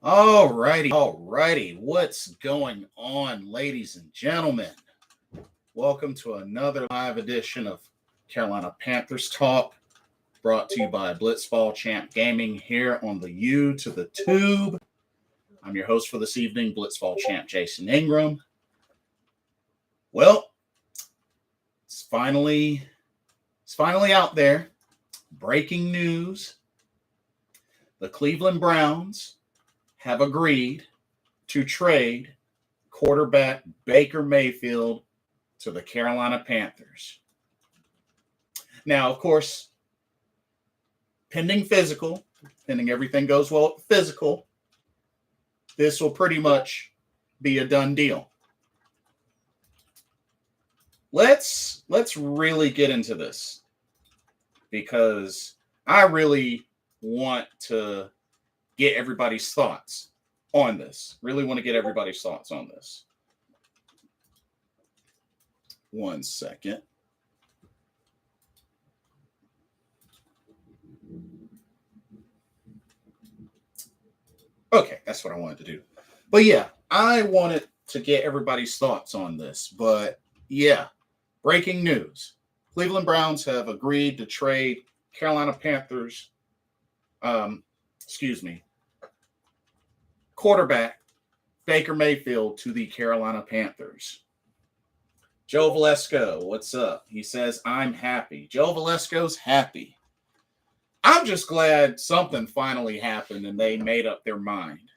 All righty. What's going on, ladies and gentlemen? Welcome to another live edition of Carolina Panthers Talk, brought to you by Blitzball Champ Gaming here on the U to the Tube. I'm your host for this evening, Blitzball Champ Jason Ingram. Well, it's finally out there. Breaking news. The Cleveland Browns have agreed to trade quarterback Baker Mayfield to the Carolina Panthers. Now, of course, pending everything goes well at physical, this will pretty much be a done deal. Let's really get into this because I really want to get everybody's thoughts on this. Really want to get everybody's thoughts on this. 1 second. Okay, that's what I wanted to do. But yeah, I wanted to get everybody's thoughts on this. But yeah, breaking news. Cleveland Browns have agreed to trade Carolina Panthers, quarterback Baker Mayfield to the Carolina Panthers. Joe Valesco, what's up? He says, I'm happy. Joe Valesco's happy. I'm just glad something finally happened and they made up their mind.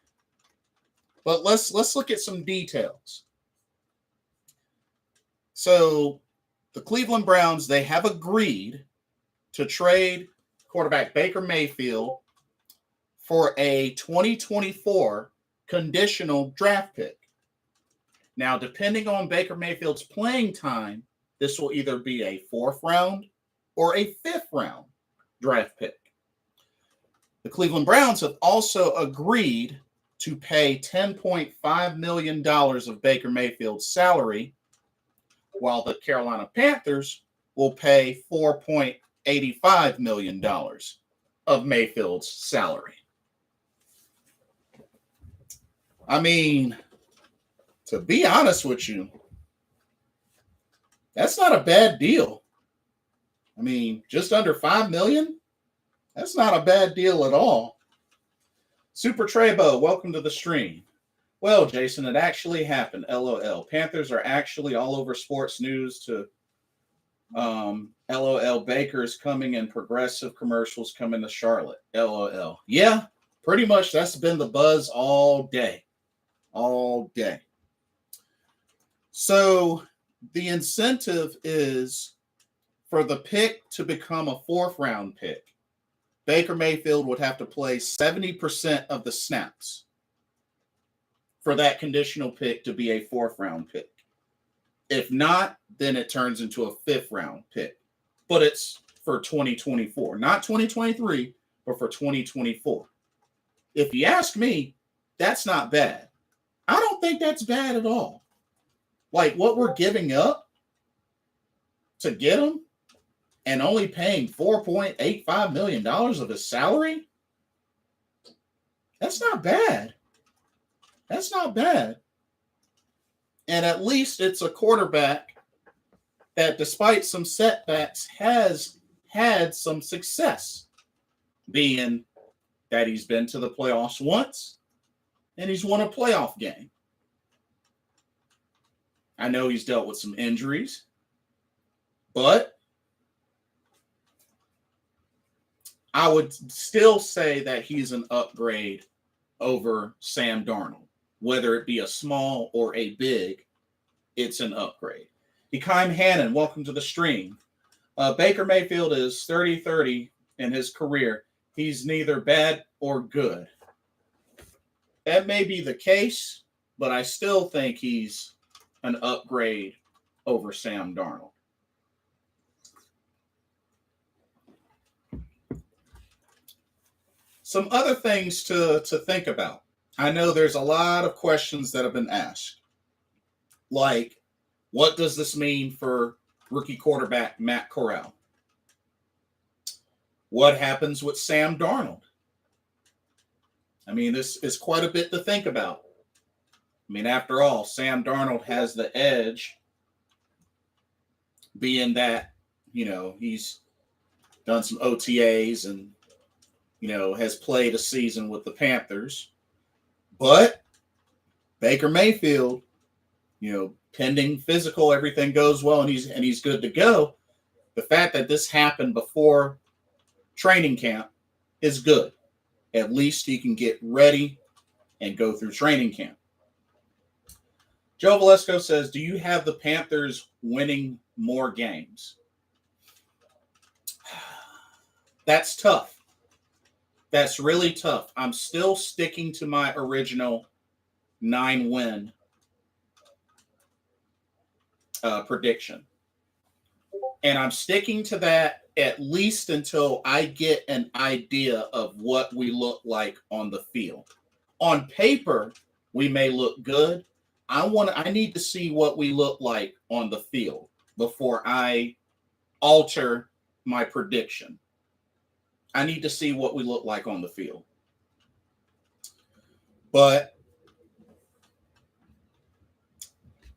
But let's look at some details. So the Cleveland Browns, they have agreed to trade quarterback Baker Mayfield for a 2024 conditional draft pick. Now, depending on Baker Mayfield's playing time, this will either be a 4th round or a 5th round draft pick. The Cleveland Browns have also agreed to pay $10.5 million of Baker Mayfield's salary, while the Carolina Panthers will pay $4.85 million of Mayfield's salary. I mean, to be honest with you, that's not a bad deal. I mean, just under $5 million? That's not a bad deal at all. Super Trebo, welcome to the stream. Well, Jason, it actually happened. LOL. Panthers are actually all over sports news to LOL. Baker's coming and progressive commercials coming to Charlotte. LOL. Yeah, pretty much that's been the buzz all day. All day. So the incentive is for the pick to become a 4th round pick. Baker Mayfield would have to play 70% of the snaps for that conditional pick to be a 4th round pick. If not, then it turns into a 5th round pick. But it's for 2024, not 2023, but for 2024. If you ask me, that's not bad. I don't think that's bad at all. Like what we're giving up to get him and only paying $4.85 million of his salary, that's not bad. That's not bad. And at least it's a quarterback that, despite some setbacks, has had some success, being that he's been to the playoffs once and he's won a playoff game. I know he's dealt with some injuries, but I would still say that he's an upgrade over Sam Darnold. Whether it be a small or a big, it's an upgrade. Ekaim Hannon, welcome to the stream. Baker Mayfield is 30-30 in his career. He's neither bad or good. That may be the case, but I still think he's an upgrade over Sam Darnold. Some other things to think about. I know there's a lot of questions that have been asked. Like, what does this mean for rookie quarterback Matt Corral? What happens with Sam Darnold? I mean, this is quite a bit to think about. I mean, after all, Sam Darnold has the edge, being that, he's done some OTAs and, has played a season with the Panthers. But Baker Mayfield, pending physical, everything goes well, and he's good to go. The fact that this happened before training camp is good. At least he can get ready and go through training camp. Joe Valesco says, do you have the Panthers winning more games? That's tough. That's really tough. I'm still sticking to my original 9-win prediction. And I'm sticking to that at least until I get an idea of what we look like on the field. On paper, we may look good. I need to see what we look like on the field before I alter my prediction. I need to see what we look like on the field. But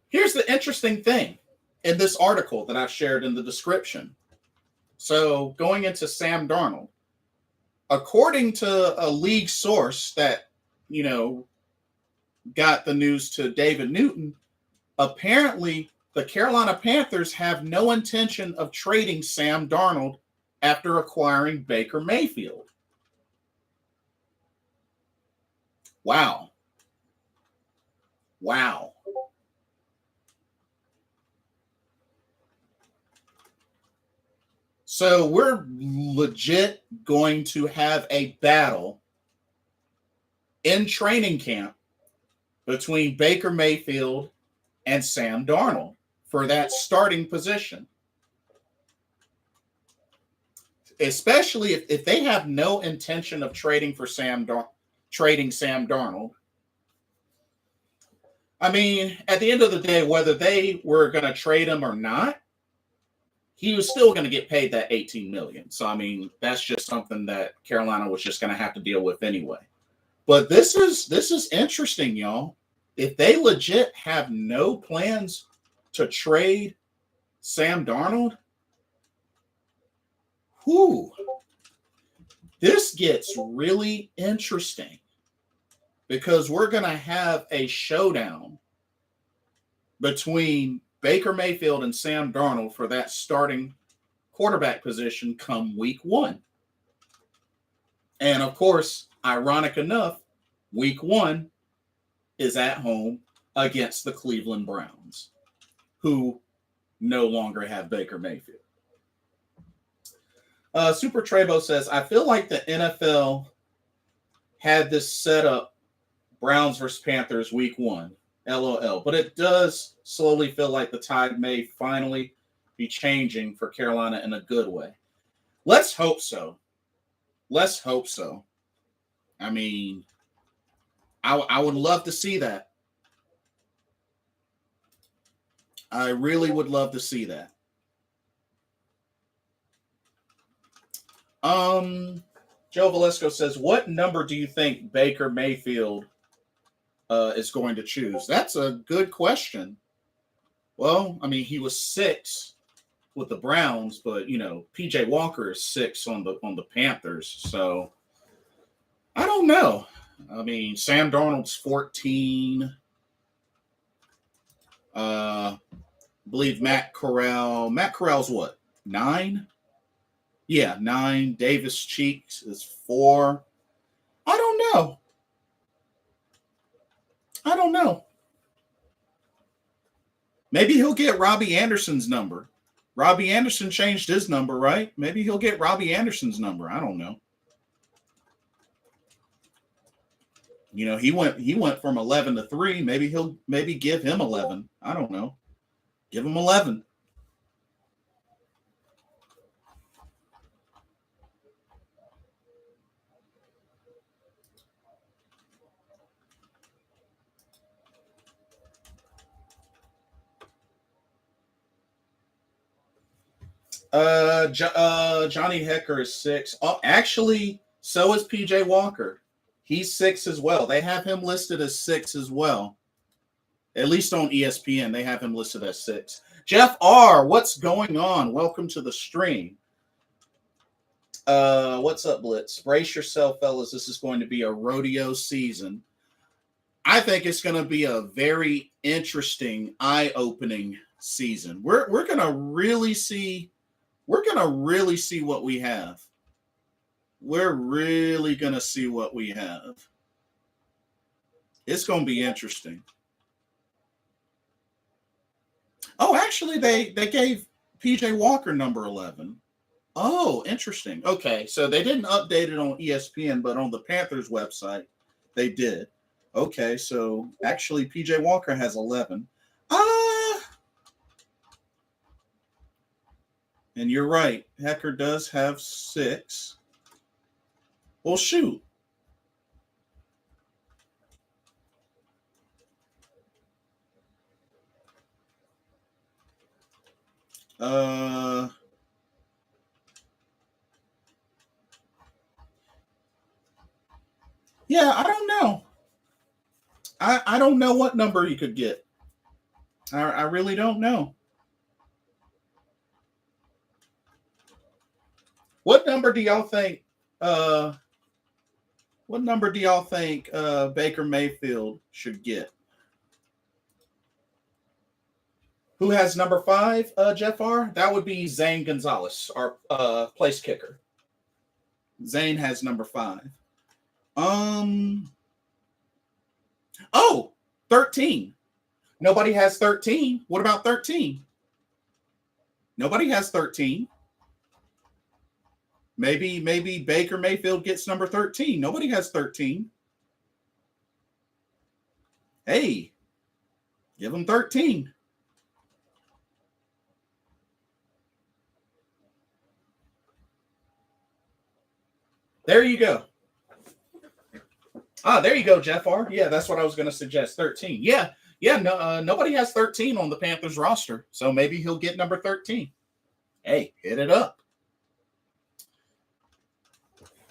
here's the interesting thing in this article that I've shared in the description. So going into Sam Darnold, according to a league source that, got the news to David Newton, apparently the Carolina Panthers have no intention of trading Sam Darnold after acquiring Baker Mayfield. Wow. So we're legit going to have a battle in training camp between Baker Mayfield and Sam Darnold for that starting position. Especially if they have no intention of trading Sam Darnold. I mean, at the end of the day, whether they were going to trade him or not, he was still going to get paid that $18 million. So, I mean, that's just something that Carolina was just going to have to deal with anyway. But this is interesting, y'all. If they legit have no plans to trade Sam Darnold, this gets really interesting because we're going to have a showdown between Baker Mayfield and Sam Darnold for that starting quarterback position come week 1. And of course, ironic enough, week 1 is at home against the Cleveland Browns, who no longer have Baker Mayfield. Super Trebo says, I feel like the NFL had this set up, Browns versus Panthers week 1. LOL. But it does slowly feel like the tide may finally be changing for Carolina in a good way. Let's hope so. I mean, I would love to see that. I really would love to see that. Joe Valesco says, what number do you think Baker Mayfield is going to choose? That's a good question. Well, I mean, he was 6 with the Browns, but PJ Walker is 6 on the Panthers. So I don't know. I mean, Sam Darnold's 14. I believe Matt Corral's what? 9? Yeah, 9. Davis Cheeks is 4. I don't know. Maybe he'll get Robbie Anderson's number. Robbie Anderson changed his number, right? Maybe he'll get Robbie Anderson's number. I don't know. He went from 11 to 3. Maybe he'll give him 11. I don't know. Give him 11. Johnny Hecker is 6. Oh, actually, so is PJ Walker. He's 6 as well. They have him listed as 6 as well. At least on ESPN, they have him listed as 6. Jeff R., what's going on? Welcome to the stream. What's up, Blitz? Brace yourself, fellas. This is going to be a rodeo season. I think it's going to be a very interesting, eye-opening season. We're going to really see what we have. We're really going to see what we have. It's going to be interesting. Oh, actually, they gave PJ Walker number 11. Oh, interesting. Okay, so they didn't update it on ESPN, but on the Panthers website, they did. Okay, so actually PJ Walker has 11. And you're right. Hecker does have 6. Well, shoot. Yeah, I don't know. I don't know what number you could get. I really don't know. What number do y'all think? What number do y'all think Baker Mayfield should get? Who has number 5, Jeff R? That would be Zane Gonzalez, our place kicker. Zane has number 5. Oh, 13. Nobody has 13. What about 13? Nobody has 13. Maybe Baker Mayfield gets number 13. Nobody has 13. Hey, give him 13. There you go. There you go, Jeff R. Yeah, that's what I was going to suggest. 13. Yeah. No, nobody has 13 on the Panthers roster, so maybe he'll get number 13. Hey, hit it up.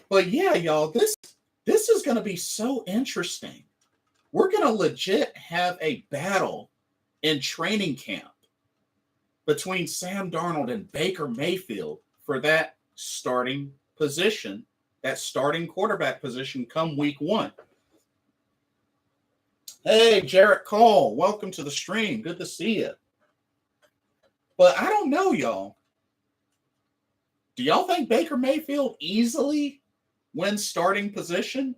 But yeah, y'all, this is going to be so interesting. We're going to legit have a battle in training camp between Sam Darnold and Baker Mayfield for that starting position, that starting quarterback position come week 1. Hey, Jarrett Cole, welcome to the stream. Good to see you. But I don't know, y'all. Do y'all think Baker Mayfield easily wins starting position?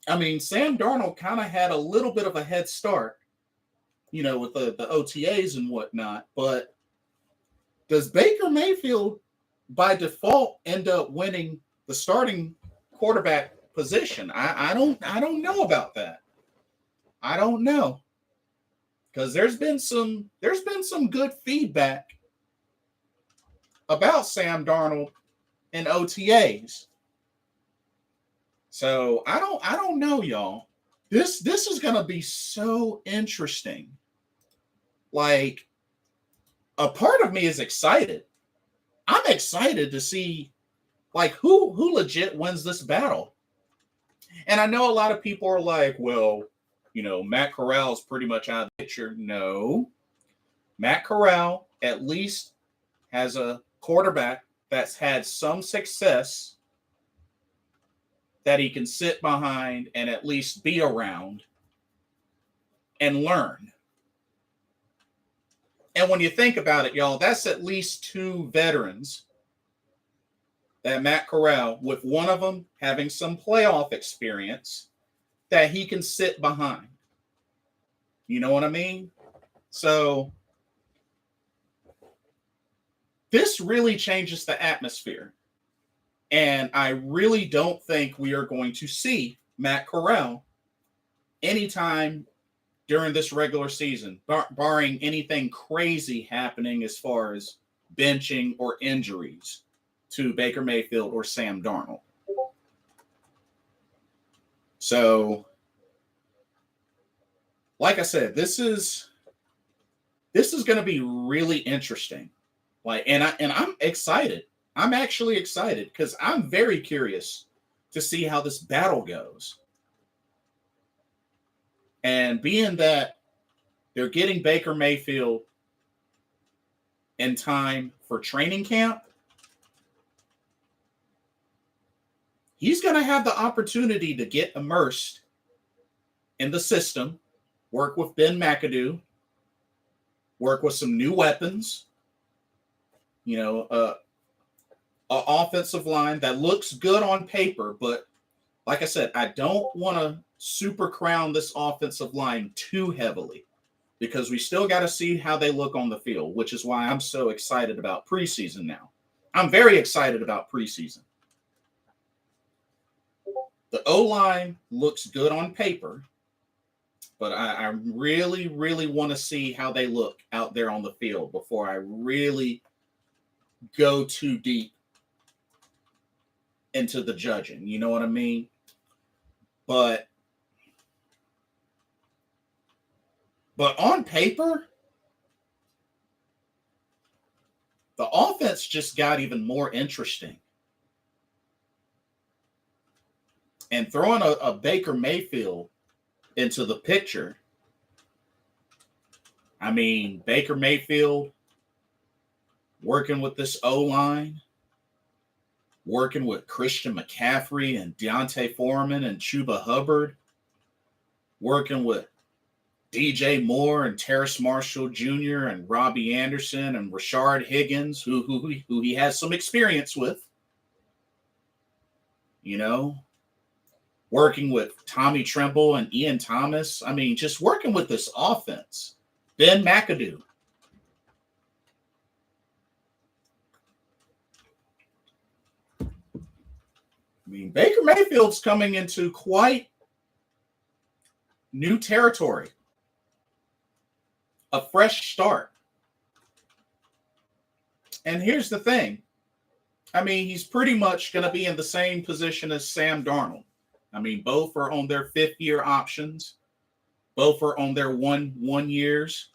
I mean, Sam Darnold kind of had a little bit of a head start, with the OTAs and whatnot. But does Baker Mayfield, by default, end up winning the starting quarterback position? I don't know about that. I don't know, because there's been some good feedback about Sam Darnold and OTAs. So I don't know, y'all. This is gonna be so interesting. Like, a part of me is excited. I'm excited to see who legit wins this battle. And I know a lot of people are like, well, Matt Corral's pretty much out of the picture. No. Matt Corral at least has a quarterback that's had some success that he can sit behind and at least be around and learn. And when you think about it, y'all, that's at least 2 veterans that Matt Corral, with one of them having some playoff experience, that he can sit behind. You know what I mean? So this really changes the atmosphere. And I really don't think we are going to see Matt Corral anytime during this regular season, barring anything crazy happening as far as benching or injuries to Baker Mayfield or Sam Darnold. So, like I said, this is going to be really interesting. And I'm excited. I'm actually excited because I'm very curious to see how this battle goes. And being that they're getting Baker Mayfield in time for training camp, he's going to have the opportunity to get immersed in the system, work with Ben McAdoo, work with some new weapons, an offensive line that looks good on paper. But like I said, I don't want to super crown this offensive line too heavily because we still got to see how they look on the field, which is why I'm so excited about preseason now. I'm very excited about preseason. The O-line looks good on paper, but I really, really want to see how they look out there on the field before I really go too deep into the judging. You know what I mean? But on paper, the offense just got even more interesting. And throwing a Baker Mayfield into the picture, I mean, Baker Mayfield working with this O-line, working with Christian McCaffrey and Deontay Foreman and Chuba Hubbard, working with DJ Moore and Terrace Marshall Jr. and Robbie Anderson and Rashard Higgins, who he has some experience with, working with Tommy Tremble and Ian Thomas. I mean, just working with this offense. Ben McAdoo. I mean, Baker Mayfield's coming into quite new territory. A fresh start. And here's the thing. I mean, he's pretty much going to be in the same position as Sam Darnold. I mean, both are on their fifth-year options. Both are on their one years.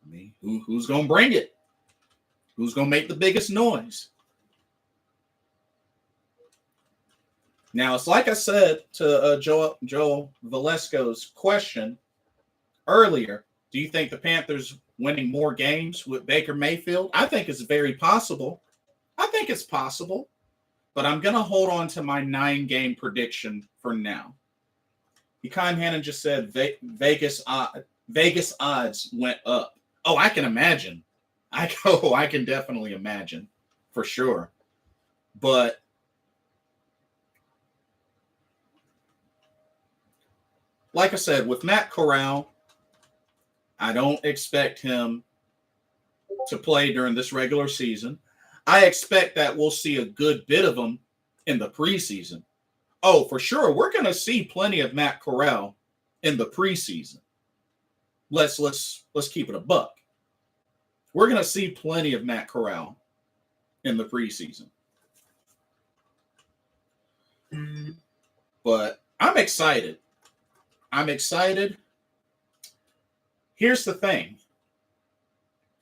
I mean, who's going to bring it? Who's going to make the biggest noise? Now, it's like I said to Joel Valesco's question earlier. Do you think the Panthers winning more games with Baker Mayfield? I think it's very possible. I think it's possible. But I'm going to hold on to my 9-game prediction for now. Ekan Hannon just said Vegas odds went up. Oh, I can imagine. I can definitely imagine for sure. But like I said, with Matt Corral, I don't expect him to play during this regular season. I expect that we'll see a good bit of him in the preseason. Oh, for sure. We're going to see plenty of Matt Corral in the preseason. Let's keep it a buck. We're going to see plenty of Matt Corral in the preseason. But I'm excited. Here's the thing.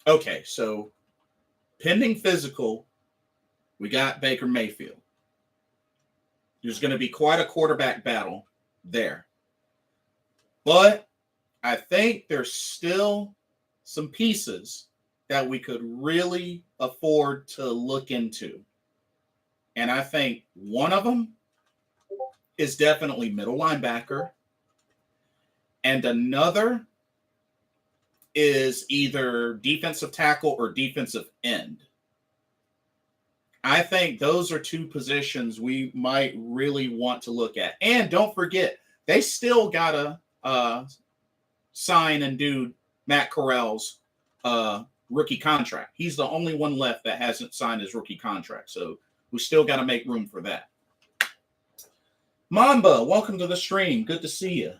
Okay, so pending physical, we got Baker Mayfield. There's going to be quite a quarterback battle there. But I think there's still some pieces that we could really afford to look into. And I think one of them is definitely middle linebacker. And another is either defensive tackle or defensive end. I think those are two positions we might really want to look at. And don't forget, they still got to sign and do Matt Corral's rookie contract. He's the only one left that hasn't signed his rookie contract. So we still got to make room for that. Mamba, welcome to the stream. Good to see you.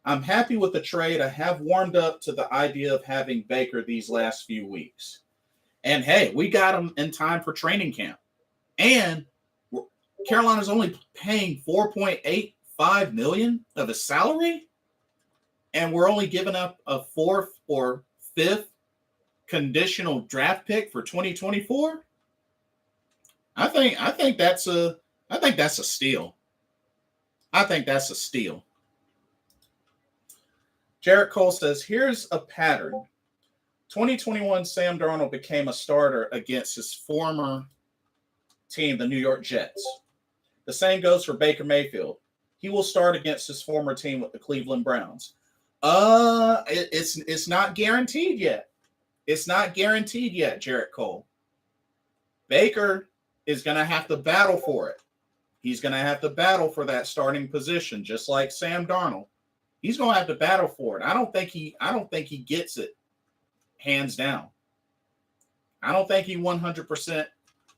I'm happy with the trade. I have warmed up to the idea of having Baker these last few weeks. And hey, we got him in time for training camp. And Carolina's only paying $4.85 million of his salary. And we're only giving up a 4th or 5th conditional draft pick for 2024. I think that's a steal. I think that's a steal. Jarrett Cole says, here's a pattern. 2021, Sam Darnold became a starter against his former team, the New York Jets. The same goes for Baker Mayfield. He will start against his former team with the Cleveland Browns. It's not guaranteed yet. It's not guaranteed yet, Jarrett Cole. Baker is going to have to battle for it. He's going to have to battle for that starting position, just like Sam Darnold. He's going to have to battle for it. I don't think he gets it hands down. I don't think he 100%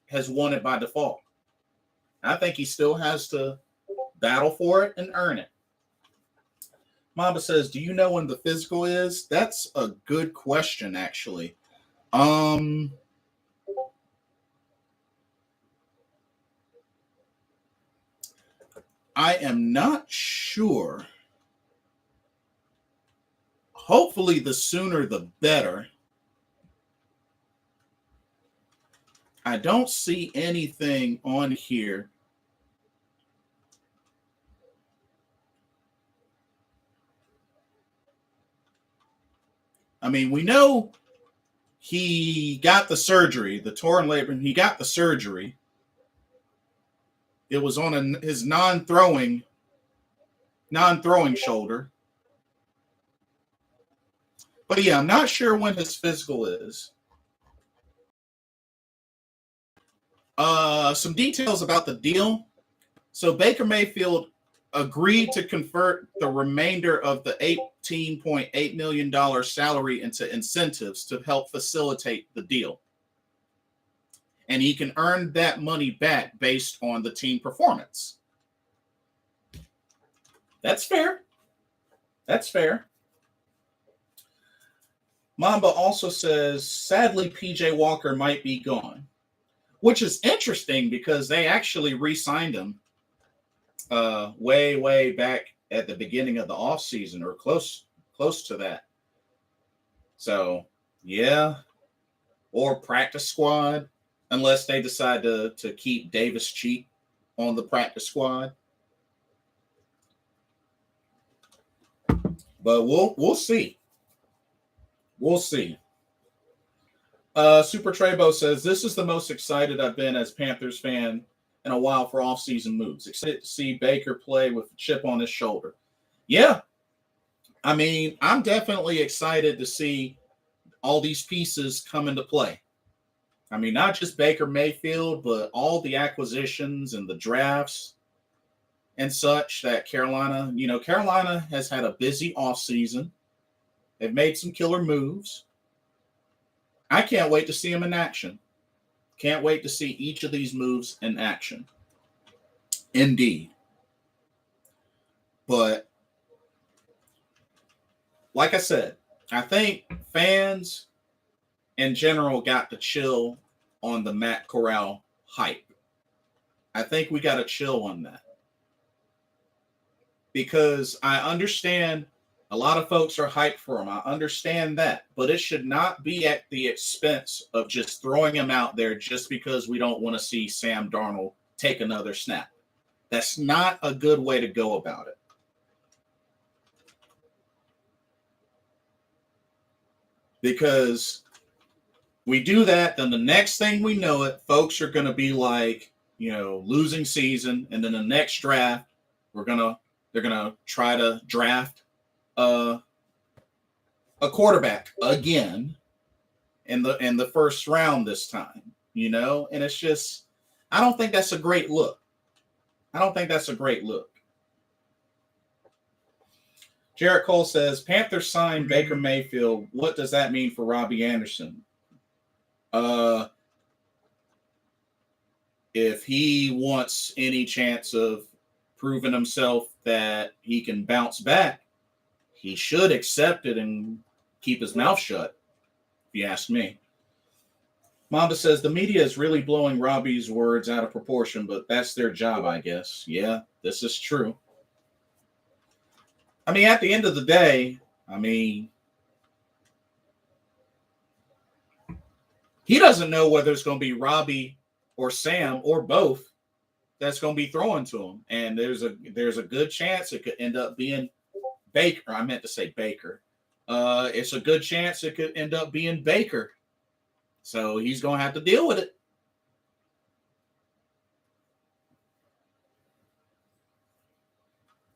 has won it by default. I think he still has to battle for it and earn it. Mamba says, do you know when the physical is? That's a good question, actually. I am not sure. Hopefully, the sooner the better. I don't see anything on here. I mean, we know he got the surgery, the torn labrum. He got the surgery. It was on his non-throwing shoulder. But yeah, I'm not sure when his physical is. Some details about the deal. So Baker Mayfield agreed to convert the remainder of the $18.8 million salary into incentives to help facilitate the deal. And he can earn that money back based on the team performance. That's fair. That's fair. Mamba also says, sadly, PJ Walker might be gone, which is interesting because they actually re-signed him way back at the beginning of the offseason or close to that. So, yeah. Or practice squad, unless they decide to keep Davis Cheek on the practice squad. But we'll see. We'll see. Super Trebo says, this is the most excited I've been as Panthers fan in a while for off-season moves. Excited to see Baker play with a chip on his shoulder. Yeah. I mean, I'm definitely excited to see all these pieces come into play. I mean, not just Baker Mayfield, but all the acquisitions and the drafts and such that Carolina has had a busy offseason. They've made some killer moves. I can't wait to see them in action. Can't wait to see each of these moves in action. Indeed. But like I said, I think fans in general got to chill on the Matt Corral hype. I think we got to chill on that. Because I understand a lot of folks are hyped for him. I understand that. But it should not be at the expense of just throwing him out there just because we don't want to see Sam Darnold take another snap. That's not a good way to go about it. Because we do that, then the next thing we know it, folks are going to be like, losing season. And then the next draft, they're going to try to draft a quarterback again in the first round this time, and it's just, I don't think that's a great look. Jarrett Cole says, Panthers signed Baker Mayfield. What does that mean for Robbie Anderson? If he wants any chance of proving himself that he can bounce back, he should accept it and keep his mouth shut, if you ask me. Mamba says, the media is really blowing Robbie's words out of proportion, but that's their job, I guess. Yeah, this is true. I mean, at the end of the day, he doesn't know whether it's going to be Robbie or Sam or both that's going to be throwing to him, and there's a good chance it could end up being Baker. I meant to say Baker. It's a good chance it could end up being Baker. So he's going to have to deal with it.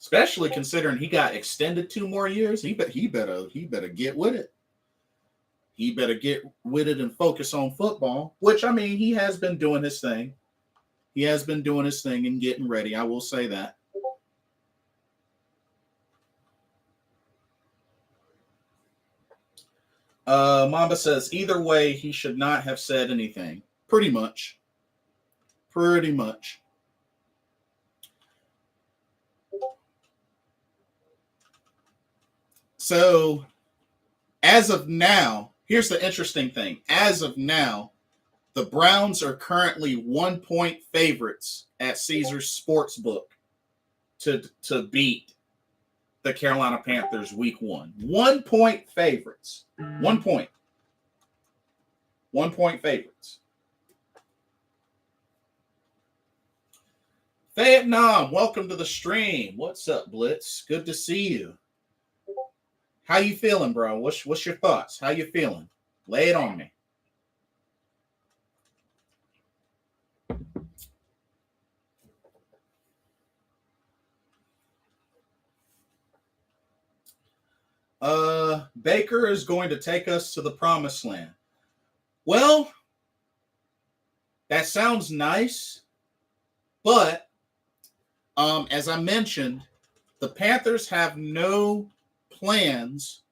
Especially considering he got extended 2 more years. He better get with it. He better get with it and focus on football, which, I mean, he has been doing his thing. He has been doing his thing and getting ready. I will say that. Mamba says, either way, he should not have said anything. Pretty much. So, as of now, here's the interesting thing. As of now, the Browns are currently 1-point favorites at Caesars Sportsbook to beat the Carolina Panthers week 1. 1-point favorites. 1 point. 1-point favorites. Vietnam, welcome to the stream. What's up, Blitz? Good to see you. How you feeling, bro? What's your thoughts? How you feeling? Lay it on me. Baker is going to take us to the promised land. Well, that sounds nice, but as I mentioned, the Panthers have no plans,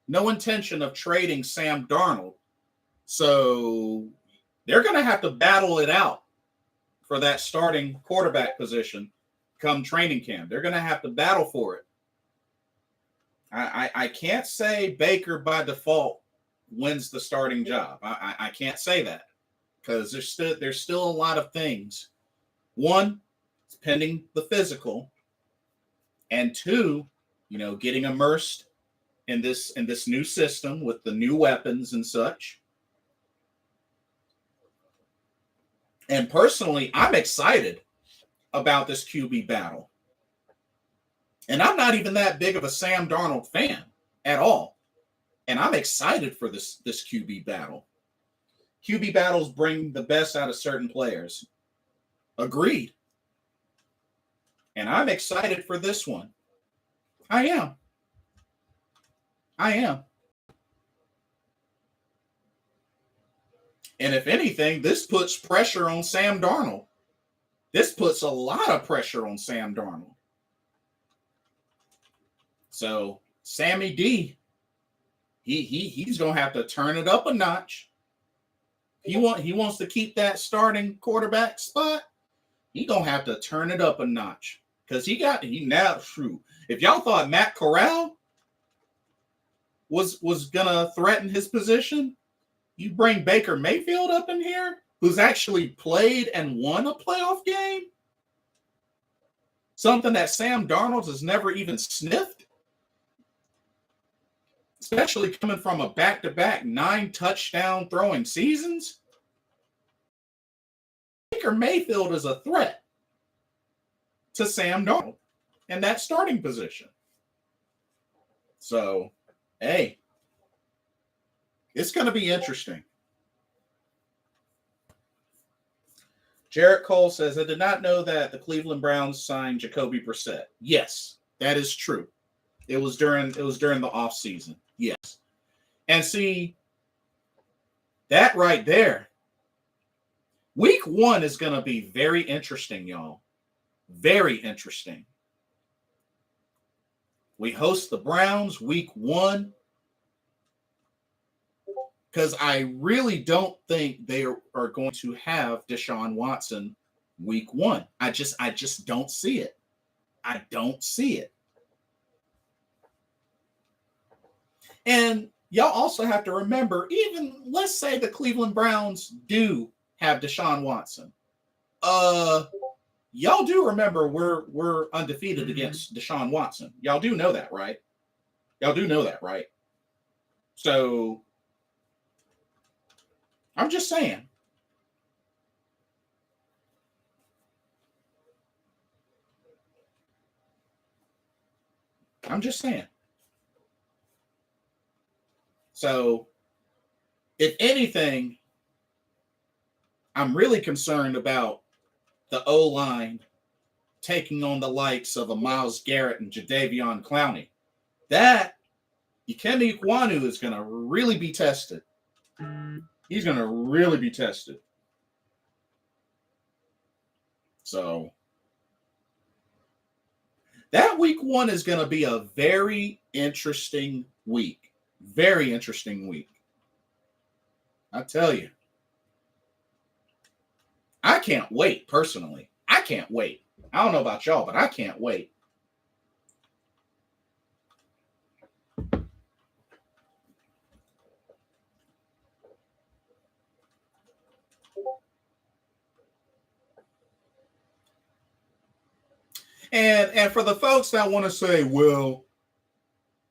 no intention of trading Sam Darnold. So they're going to have to battle it out for that starting quarterback position come training camp. They're going to have to battle for it. I can't say Baker by default wins the starting job. I can't say that because there's still a lot of things. One, it's pending the physical, and two, getting immersed in this new system with the new weapons and such. And personally, I'm excited about this QB battle. And I'm not even that big of a Sam Darnold fan at all. And I'm excited for this QB battle. QB battles bring the best out of certain players. Agreed. And I'm excited for this one. I am. And if anything, this puts pressure on Sam Darnold. This puts a lot of pressure on Sam Darnold. So Sammy D, he's gonna have to turn it up a notch. He wants to keep that starting quarterback spot. He gonna have to turn it up a notch because he now true. If y'all thought Matt Corral was gonna threaten his position, you bring Baker Mayfield up in here, who's actually played and won a playoff game, something that Sam Darnold has never even sniffed. Especially coming from a back-to-back 9-touchdown throwing seasons. Baker Mayfield is a threat to Sam Darnold in that starting position. So, hey, it's going to be interesting. Jarrett Cole says, I did not know that the Cleveland Browns signed Jacoby Brissett. Yes, that is true. It was during the offseason. Yes. And see, that right there, week 1 is going to be very interesting, y'all. Very interesting. We host the Browns week 1 because I really don't think they are going to have Deshaun Watson week 1. I just don't see it. I don't see it. And y'all also have to remember, even let's say the Cleveland Browns do have Deshaun Watson. Y'all do remember we're undefeated against Deshaun Watson. Y'all do know that, right? So I'm just saying. I'm just saying. So, if anything, I'm really concerned about the O-line taking on the likes of a Myles Garrett and Jadeveon Clowney. That Ikemi Ikwanu is going to really be tested. He's going to really be tested. So that week 1 is going to be a very interesting week. Very interesting week. I tell you. I can't wait, personally. I can't wait. I don't know about y'all, but I can't wait. And for the folks that want to say, well,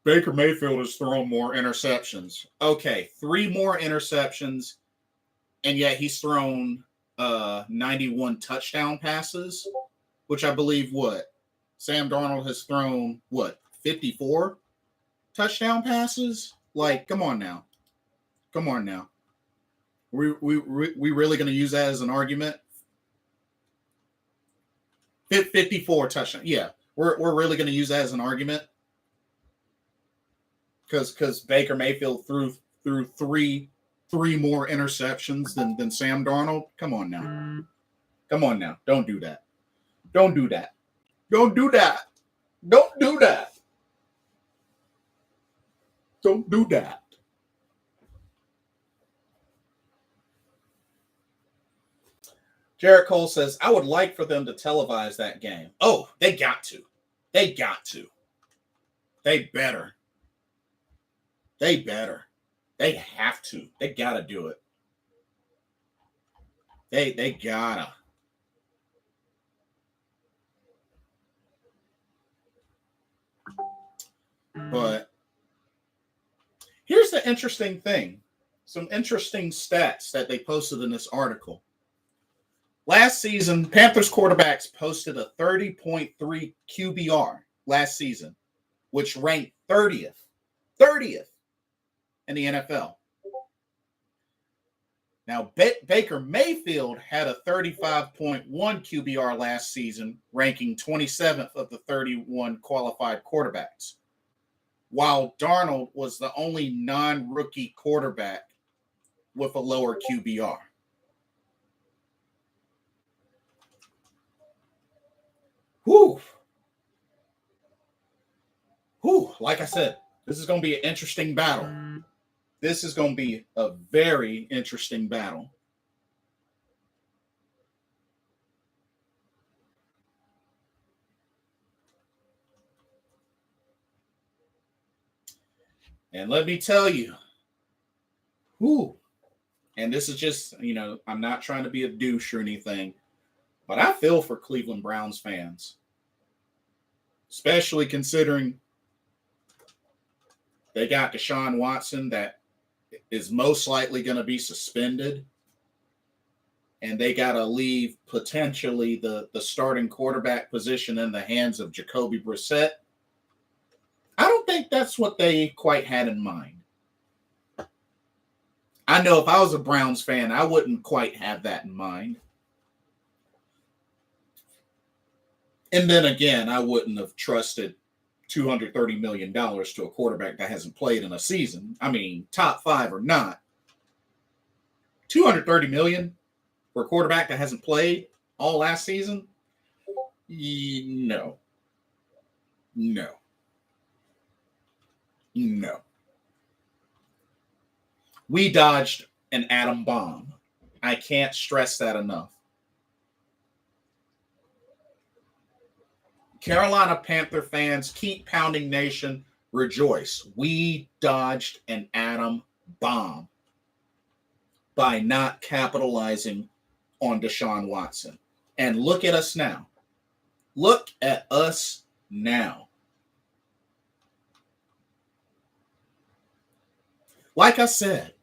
Baker Mayfield has thrown more interceptions. Okay, 3 more interceptions, and yet he's thrown 91 touchdown passes, which I believe Sam Darnold has thrown 54 touchdown passes? Like, come on now. Come on now. We really going to use that as an argument? 54 touchdowns. Yeah, we're really going to use that as an argument? Because Baker Mayfield threw 3 more interceptions than Sam Darnold. Come on now. Come on now. Don't do that. Don't do that. Don't do that. Don't do that. Don't do that. Jared Cole says, I would like for them to televise that game. Oh, they got to. They got to. They better. They better. They have to. They got to do it. They gotta. But here's the interesting thing. Some interesting stats that they posted in this article. Last season, Panthers quarterbacks posted a 30.3 QBR last season, which ranked 30th in the NFL. Now, Baker Mayfield had a 35.1 QBR last season, ranking 27th of the 31 qualified quarterbacks, while Darnold was the only non-rookie quarterback with a lower QBR. Whew. Like I said, this is going to be an interesting battle. This is going to be a very interesting battle. And let me tell you, and this is just, I'm not trying to be a douche or anything, but I feel for Cleveland Browns fans, especially considering they got Deshaun Watson that is most likely going to be suspended, and they got to leave potentially the starting quarterback position in the hands of Jacoby Brissett. I don't think that's what they quite had in mind. I know if I was a Browns fan, I wouldn't quite have that in mind. And then again, I wouldn't have trusted $230 million to a quarterback that hasn't played in a season. I mean, top 5 or not. $230 million for a quarterback that hasn't played all last season? No. We dodged an atom bomb. I can't stress that enough. Carolina Panther fans, keep pounding nation, rejoice. We dodged an atom bomb by not capitalizing on Deshaun Watson. And look at us now. Look at us now. Like I said,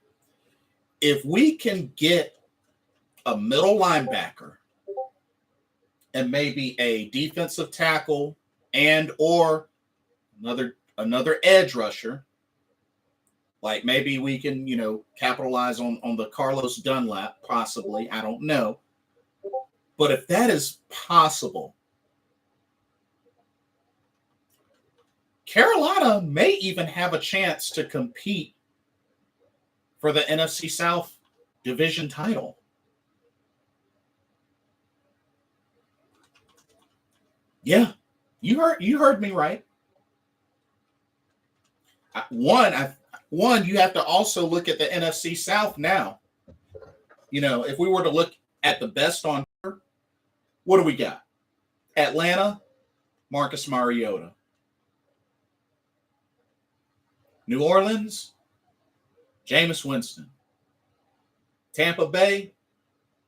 if we can get a middle linebacker and maybe a defensive tackle and or another edge rusher. Like maybe we can, capitalize on the Carlos Dunlap, possibly. I don't know. But if that is possible, Carolina may even have a chance to compete for the NFC South division title. Yeah, you heard me right. One, you have to also look at the NFC South now. If we were to look at the best on here, what do we got? Atlanta, Marcus Mariota. New Orleans, Jameis Winston. Tampa Bay,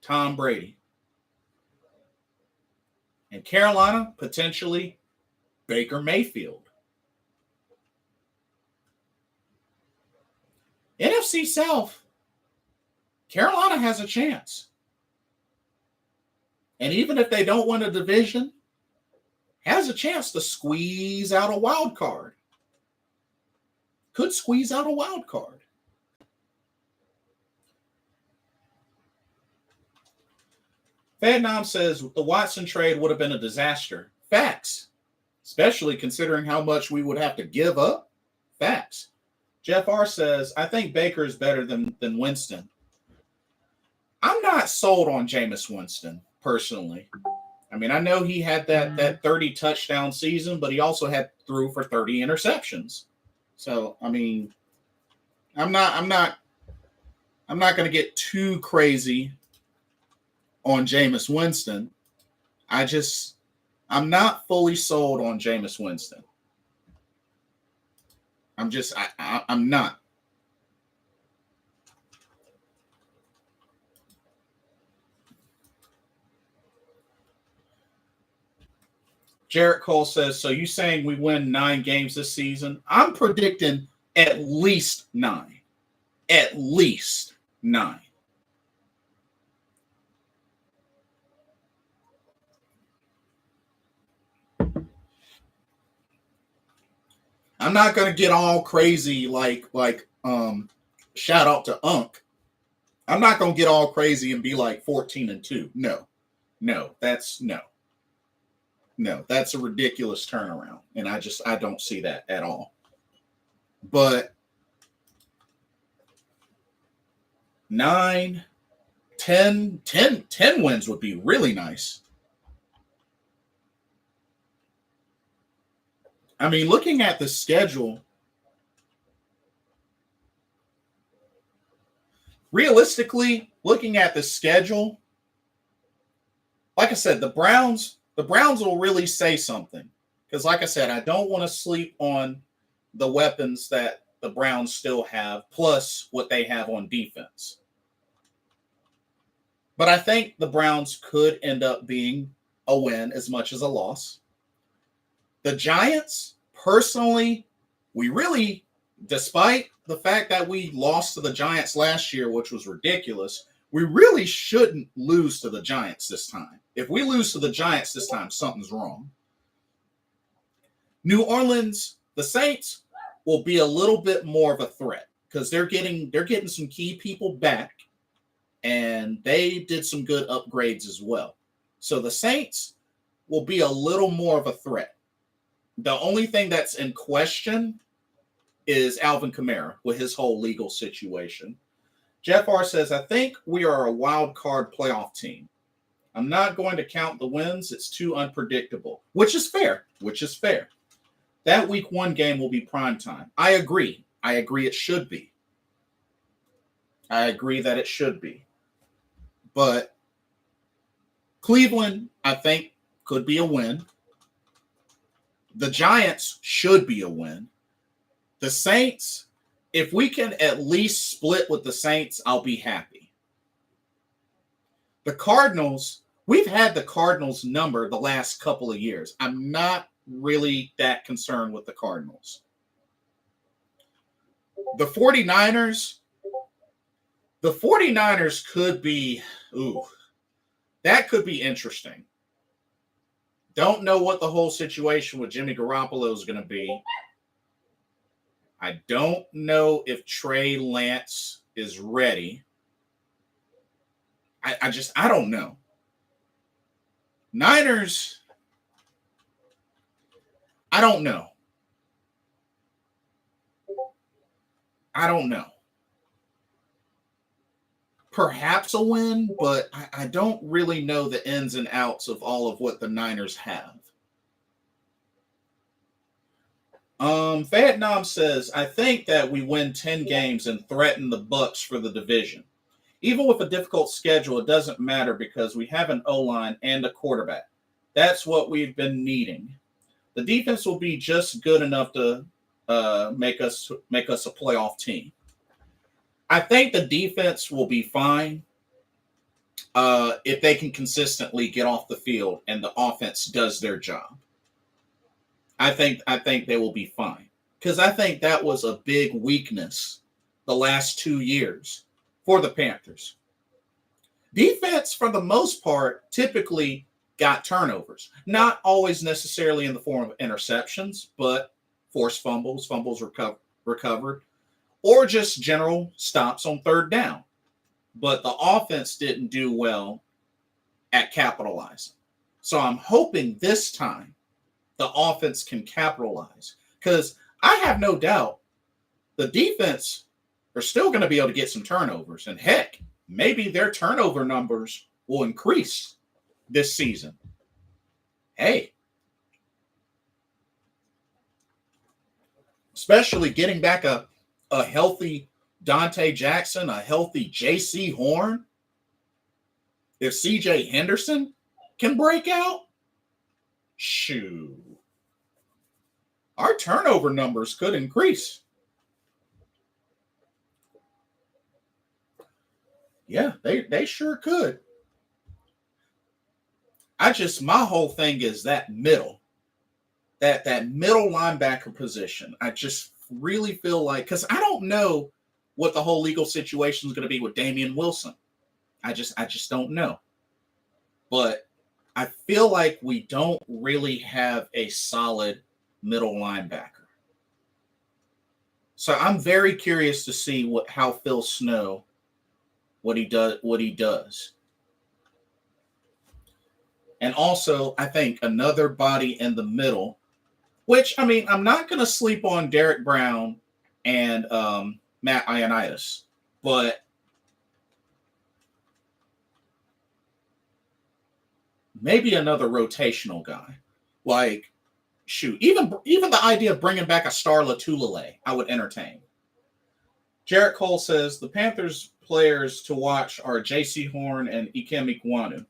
Tom Brady. And Carolina, potentially Baker Mayfield. NFC South, Carolina has a chance. And even if they don't win a division, has a chance to squeeze out a wild card. Could squeeze out a wild card. Fadnam says the Watson trade would have been a disaster. Facts. Especially considering how much we would have to give up. Facts. Jeff R. says, I think Baker is better than Winston. I'm not sold on Jameis Winston, personally. I mean, I know he had that 30 touchdown season, but he also threw for 30 interceptions. So, I mean, I'm not going to get too crazy on Jameis Winston. I'm not fully sold on Jameis Winston. I'm not. Jarrett Cole says, so you saying we win 9 games this season? I'm predicting at least 9. At least 9. I'm not going to get all crazy like shout out to Unk. I'm not going to get all crazy and be like 14-2. No, that's a ridiculous turnaround. And I don't see that at all. But 9, 10 wins would be really nice. I mean, looking at the schedule, realistically, looking at the schedule, like I said, the Browns will really say something. Because like I said, I don't want to sleep on the weapons that the Browns still have, plus what they have on defense. But I think the Browns could end up being a win as much as a loss. The Giants, personally, we really, despite the fact that we lost to the Giants last year, which was ridiculous, we really shouldn't lose to the Giants this time. If we lose to the Giants this time, something's wrong. New Orleans, the Saints will be a little bit more of a threat because they're getting some key people back, and they did some good upgrades as well. So the Saints will be a little more of a threat. The only thing that's in question is Alvin Kamara with his whole legal situation. Jeff R. says, I think we are a wild card playoff team. I'm not going to count the wins. It's too unpredictable, which is fair. That week 1 game will be prime time. I agree it should be. I agree that it should be. But Cleveland, I think, could be a win. The Giants should be a win. The Saints, if we can at least split with the Saints, I'll be happy. The Cardinals, we've had the Cardinals number the last couple of years. I'm not really that concerned with the Cardinals. The 49ers could be, that could be interesting. Don't know what the whole situation with Jimmy Garoppolo is going to be. I don't know if Trey Lance is ready. I don't know. Niners, I don't know. I don't know. Perhaps a win, but I don't really know the ins and outs of all of what the Niners have. Vietnam says, I think that we win 10 games and threaten the Bucks for the division. Even with a difficult schedule, it doesn't matter because we have an O-line and a quarterback. That's what we've been needing. The defense will be just good enough to make us a playoff team. I think the defense will be fine if they can consistently get off the field and the offense does their job. I think they will be fine because I think that was a big weakness the last 2 years for the Panthers. Defense, for the most part, typically got turnovers. Not always necessarily in the form of interceptions, but forced fumbles recovered, or just general stops on third down. But the offense didn't do well at capitalizing. So I'm hoping this time the offense can capitalize because I have no doubt the defense are still going to be able to get some turnovers. And heck, maybe their turnover numbers will increase this season. Hey, especially getting back a healthy Dante Jackson, a healthy J.C. Horn. If C.J. Henderson can break out, shoo. Our turnover numbers could increase. Yeah, they sure could. My whole thing is that middle linebacker position. I just really feel like, because I don't know what the whole legal situation is going to be with Damian Wilson. I just don't know. But I feel like we don't really have a solid middle linebacker. So I'm very curious to see how Phil Snow what he does. And also, I think another body in the middle, which, I mean, I'm not going to sleep on Derek Brown and Matt Ioannidis, but maybe another rotational guy. Like, shoot, even the idea of bringing back a Star Latulele, I would entertain. Jarrett Cole says the Panthers players to watch are J.C. Horn and Ikem Ekwonu.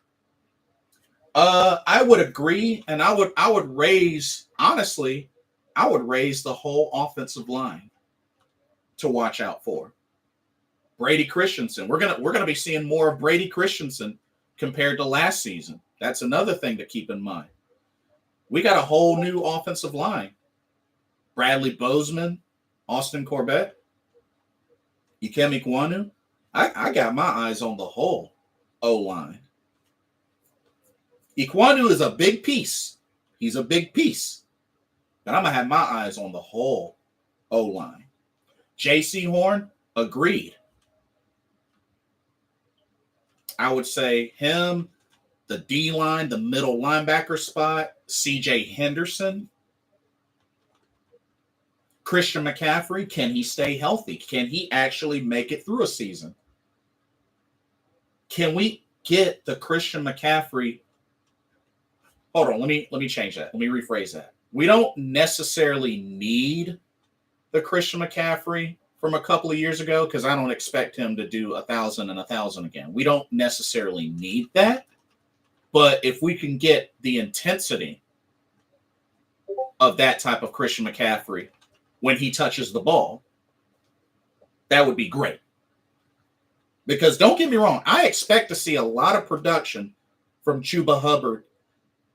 I would agree, and I would raise, honestly, I would raise the whole offensive line to watch out for. Brady Christensen. We're gonna be seeing more of Brady Christensen compared to last season. That's another thing to keep in mind. We got a whole new offensive line. Bradley Bozeman, Austin Corbett, Ikem Ekwonu. I got my eyes on the whole O-line. Ekwonu is a big piece. He's a big piece. But I'm going to have my eyes on the whole O-line. J.C. Horn, agreed. I would say him, the D-line, the middle linebacker spot, C.J. Henderson. Christian McCaffrey, can he stay healthy? Can he actually make it through a season? Can we get the Christian McCaffrey? Hold on, let me change that. Let me rephrase that. We don't necessarily need the Christian McCaffrey from a couple of years ago because I don't expect him to do 1,000 and 1,000 again. We don't necessarily need that. But if we can get the intensity of that type of Christian McCaffrey when he touches the ball, that would be great. Because don't get me wrong, I expect to see a lot of production from Chuba Hubbard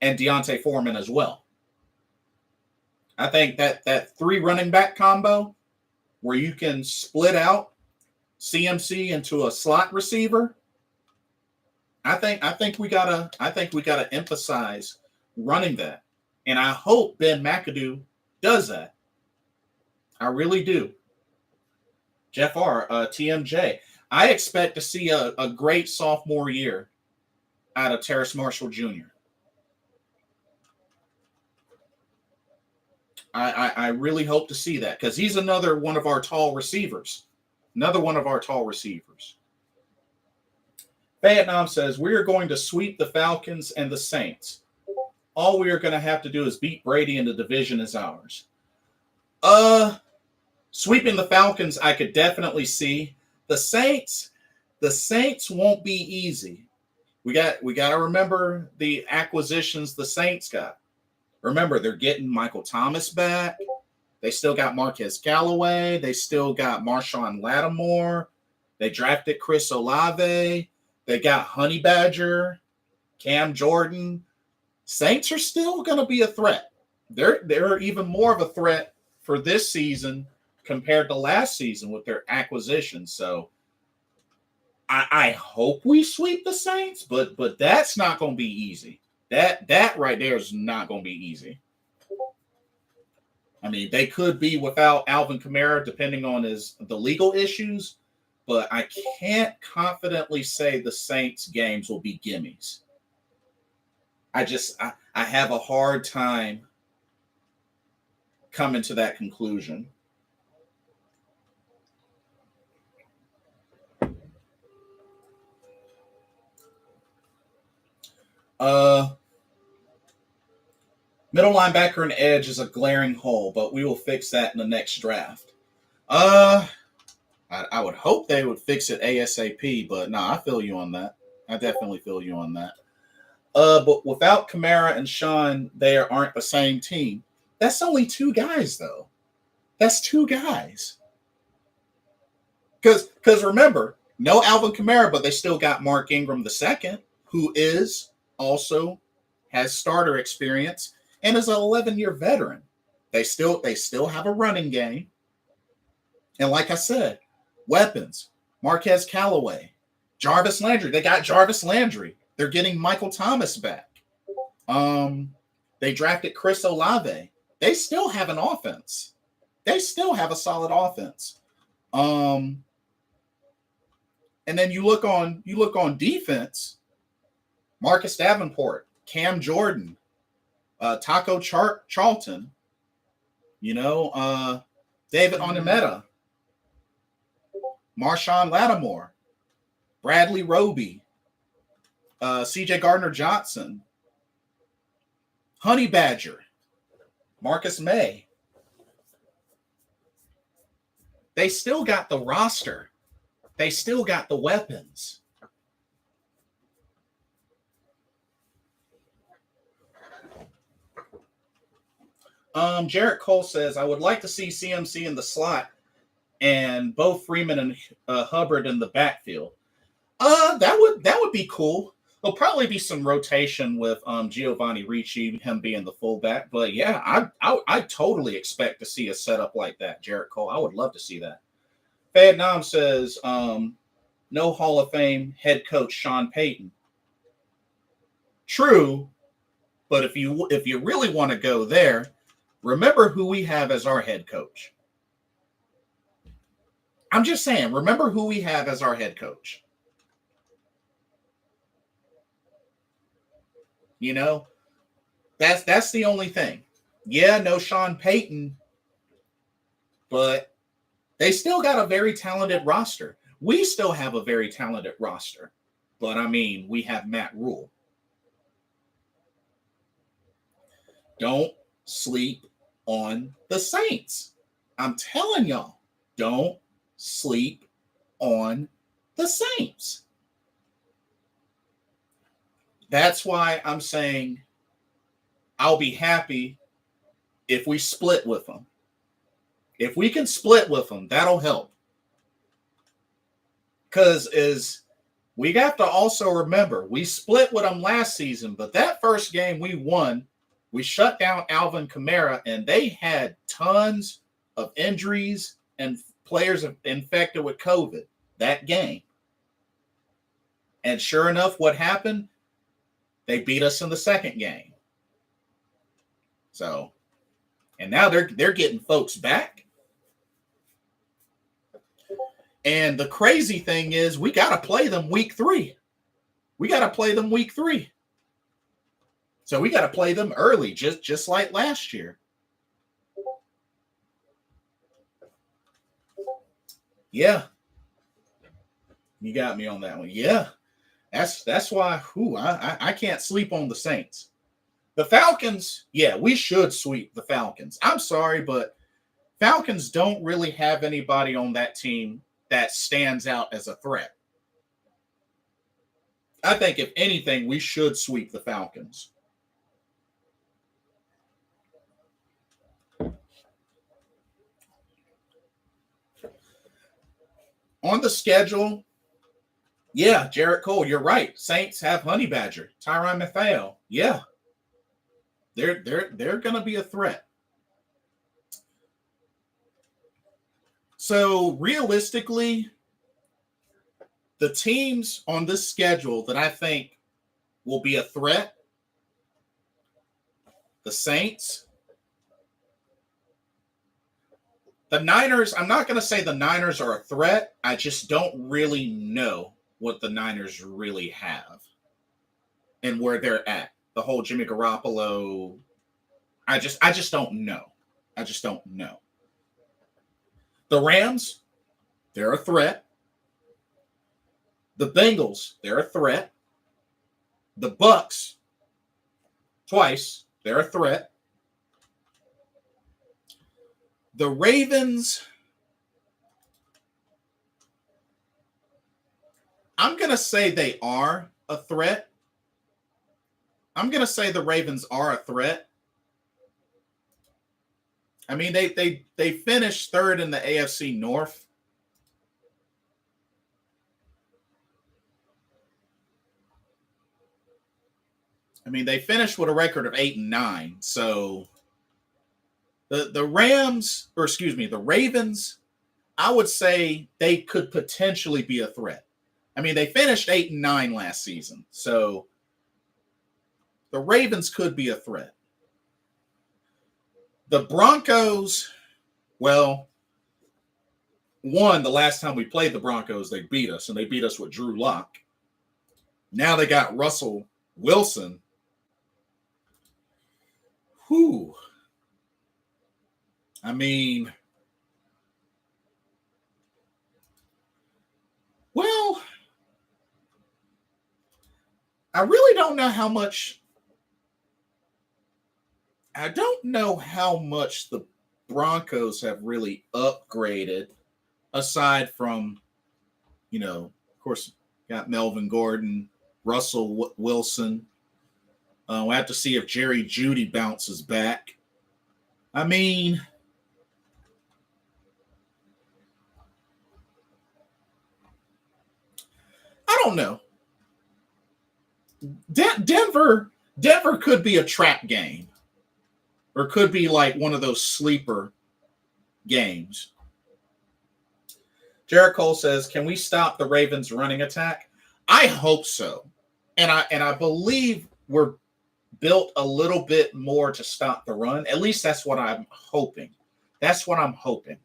and Deontay Foreman as well. I think that 3 running back combo where you can split out CMC into a slot receiver, I think we gotta emphasize running that. And I hope Ben McAdoo does that. I really do. Jeff R., TMJ. I expect to see a great sophomore year out of Terrace Marshall Jr. I really hope to see that because he's another one of our tall receivers. Another one of our tall receivers. Vietnam says, we are going to sweep the Falcons and the Saints. All we are going to have to do is beat Brady and the division is ours. Sweeping the Falcons, I could definitely see. The Saints won't be easy. We got to remember the acquisitions the Saints got. Remember, they're getting Michael Thomas back. They still got Marquez Callaway. They still got Marshawn Lattimore. They drafted Chris Olave. They got Honey Badger, Cam Jordan. Saints are still going to be a threat. They're even more of a threat for this season compared to last season with their acquisitions. So I hope we sweep the Saints, but that's not going to be easy. That right there is not going to be easy. I mean, they could be without Alvin Kamara, depending on the legal issues, but I can't confidently say the Saints games will be gimmies. I have a hard time coming to that conclusion. Middle linebacker and edge is a glaring hole, but we will fix that in the next draft. I would hope they would fix it ASAP, but no, I feel you on that. I definitely feel you on that. But without Kamara and Sean, they aren't the same team. That's only two guys, though. That's two guys. Because remember, no Alvin Kamara, but they still got Mark Ingram II, who is also has starter experience and is an 11-year veteran. They still have a running game. And like I said, weapons, Marquez Callaway, Jarvis Landry. They got Jarvis Landry. They're getting Michael Thomas back. They drafted Chris Olave. They still have an offense. They still have a solid offense. And then you look on defense, Marcus Davenport, Cam Jordan, Taco Charlton, David Onemeta, Marshawn Lattimore, Bradley Roby, CJ Gardner-Johnson, Honey Badger, Marcus May. They still got the roster. They still got the weapons. Jarrett Cole says, I would like to see CMC in the slot and both Freeman and Hubbard in the backfield. That would be cool. There'll probably be some rotation with Giovanni Ricci, him being the fullback. But yeah, I totally expect to see a setup like that, Jarrett Cole. I would love to see that. Vietnam says, no Hall of Fame head coach Sean Payton. True, but if you really want to go there, remember who we have as our head coach. I'm just saying, remember who we have as our head coach. That's the only thing. Yeah, no Sean Payton, but they still got a very talented roster. We still have a very talented roster, but I mean, we have Matt Rule. Don't sleep on the Saints. I'm telling y'all, don't sleep on the Saints. That's why I'm saying I'll be happy if we split with them. If we can split with them, that'll help. Because we have to also remember, we split with them last season, but that first game we won, we shut down Alvin Kamara, and they had tons of injuries and players infected with COVID that game. And sure enough, what happened? They beat us in the second game. So, and now they're getting folks back. And the crazy thing is, we got to play them week 3. So we got to play them early, just like last year. Yeah. You got me on that one. Yeah. That's why I can't sleep on the Saints. The Falcons, yeah, we should sweep the Falcons. I'm sorry, but Falcons don't really have anybody on that team that stands out as a threat. I think if anything, we should sweep the Falcons. On the schedule, yeah, Jarrett Cole, you're right. Saints have Honey Badger, Tyrann Mathieu. Yeah. They're going to be a threat. So realistically, the teams on this schedule that I think will be a threat, the Saints, the Niners. I'm not going to say the Niners are a threat. I just don't really know what the Niners really have and where they're at. The whole Jimmy Garoppolo, I just don't know. I just don't know. The Rams, they're a threat. The Bengals, they're a threat. The Bucks, twice, they're a threat. The Ravens, I'm going to say they are a threat. I'm going to say the Ravens are a threat. I mean, they finished third in the AFC North. I mean, they finished with a record of 8-9. So the Rams, or excuse me, the Ravens, I would say they could potentially be a threat. I mean, they finished 8-9 last season. So the Ravens could be a threat. The Broncos, well, one, the last time we played the Broncos, they beat us, and they beat us with Drew Lock. Now they got Russell Wilson. Whew. I mean, well, I really don't know how much. I don't know how much the Broncos have really upgraded, aside from, of course, got Melvin Gordon, Russell Wilson. We'll have to see if Jerry Jeudy bounces back. I mean, I don't know. Denver could be a trap game, or could be like one of those sleeper games. Jarrett Cole says, "Can we stop the Ravens' running attack?" I hope so, and I believe we're built a little bit more to stop the run. At least that's what I'm hoping. That's what I'm hoping,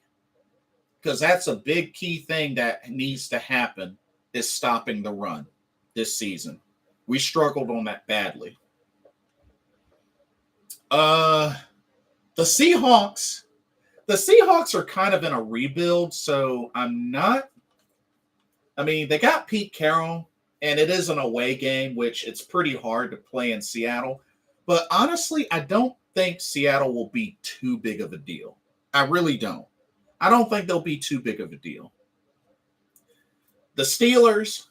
because that's a big key thing that needs to happen, is stopping the run this season. We struggled on that badly. The Seahawks are kind of in a rebuild, so they got Pete Carroll, and it is an away game, which it's pretty hard to play in Seattle. But honestly, I don't think Seattle will be too big of a deal. I really don't. I don't think they'll be too big of a deal. The Steelers.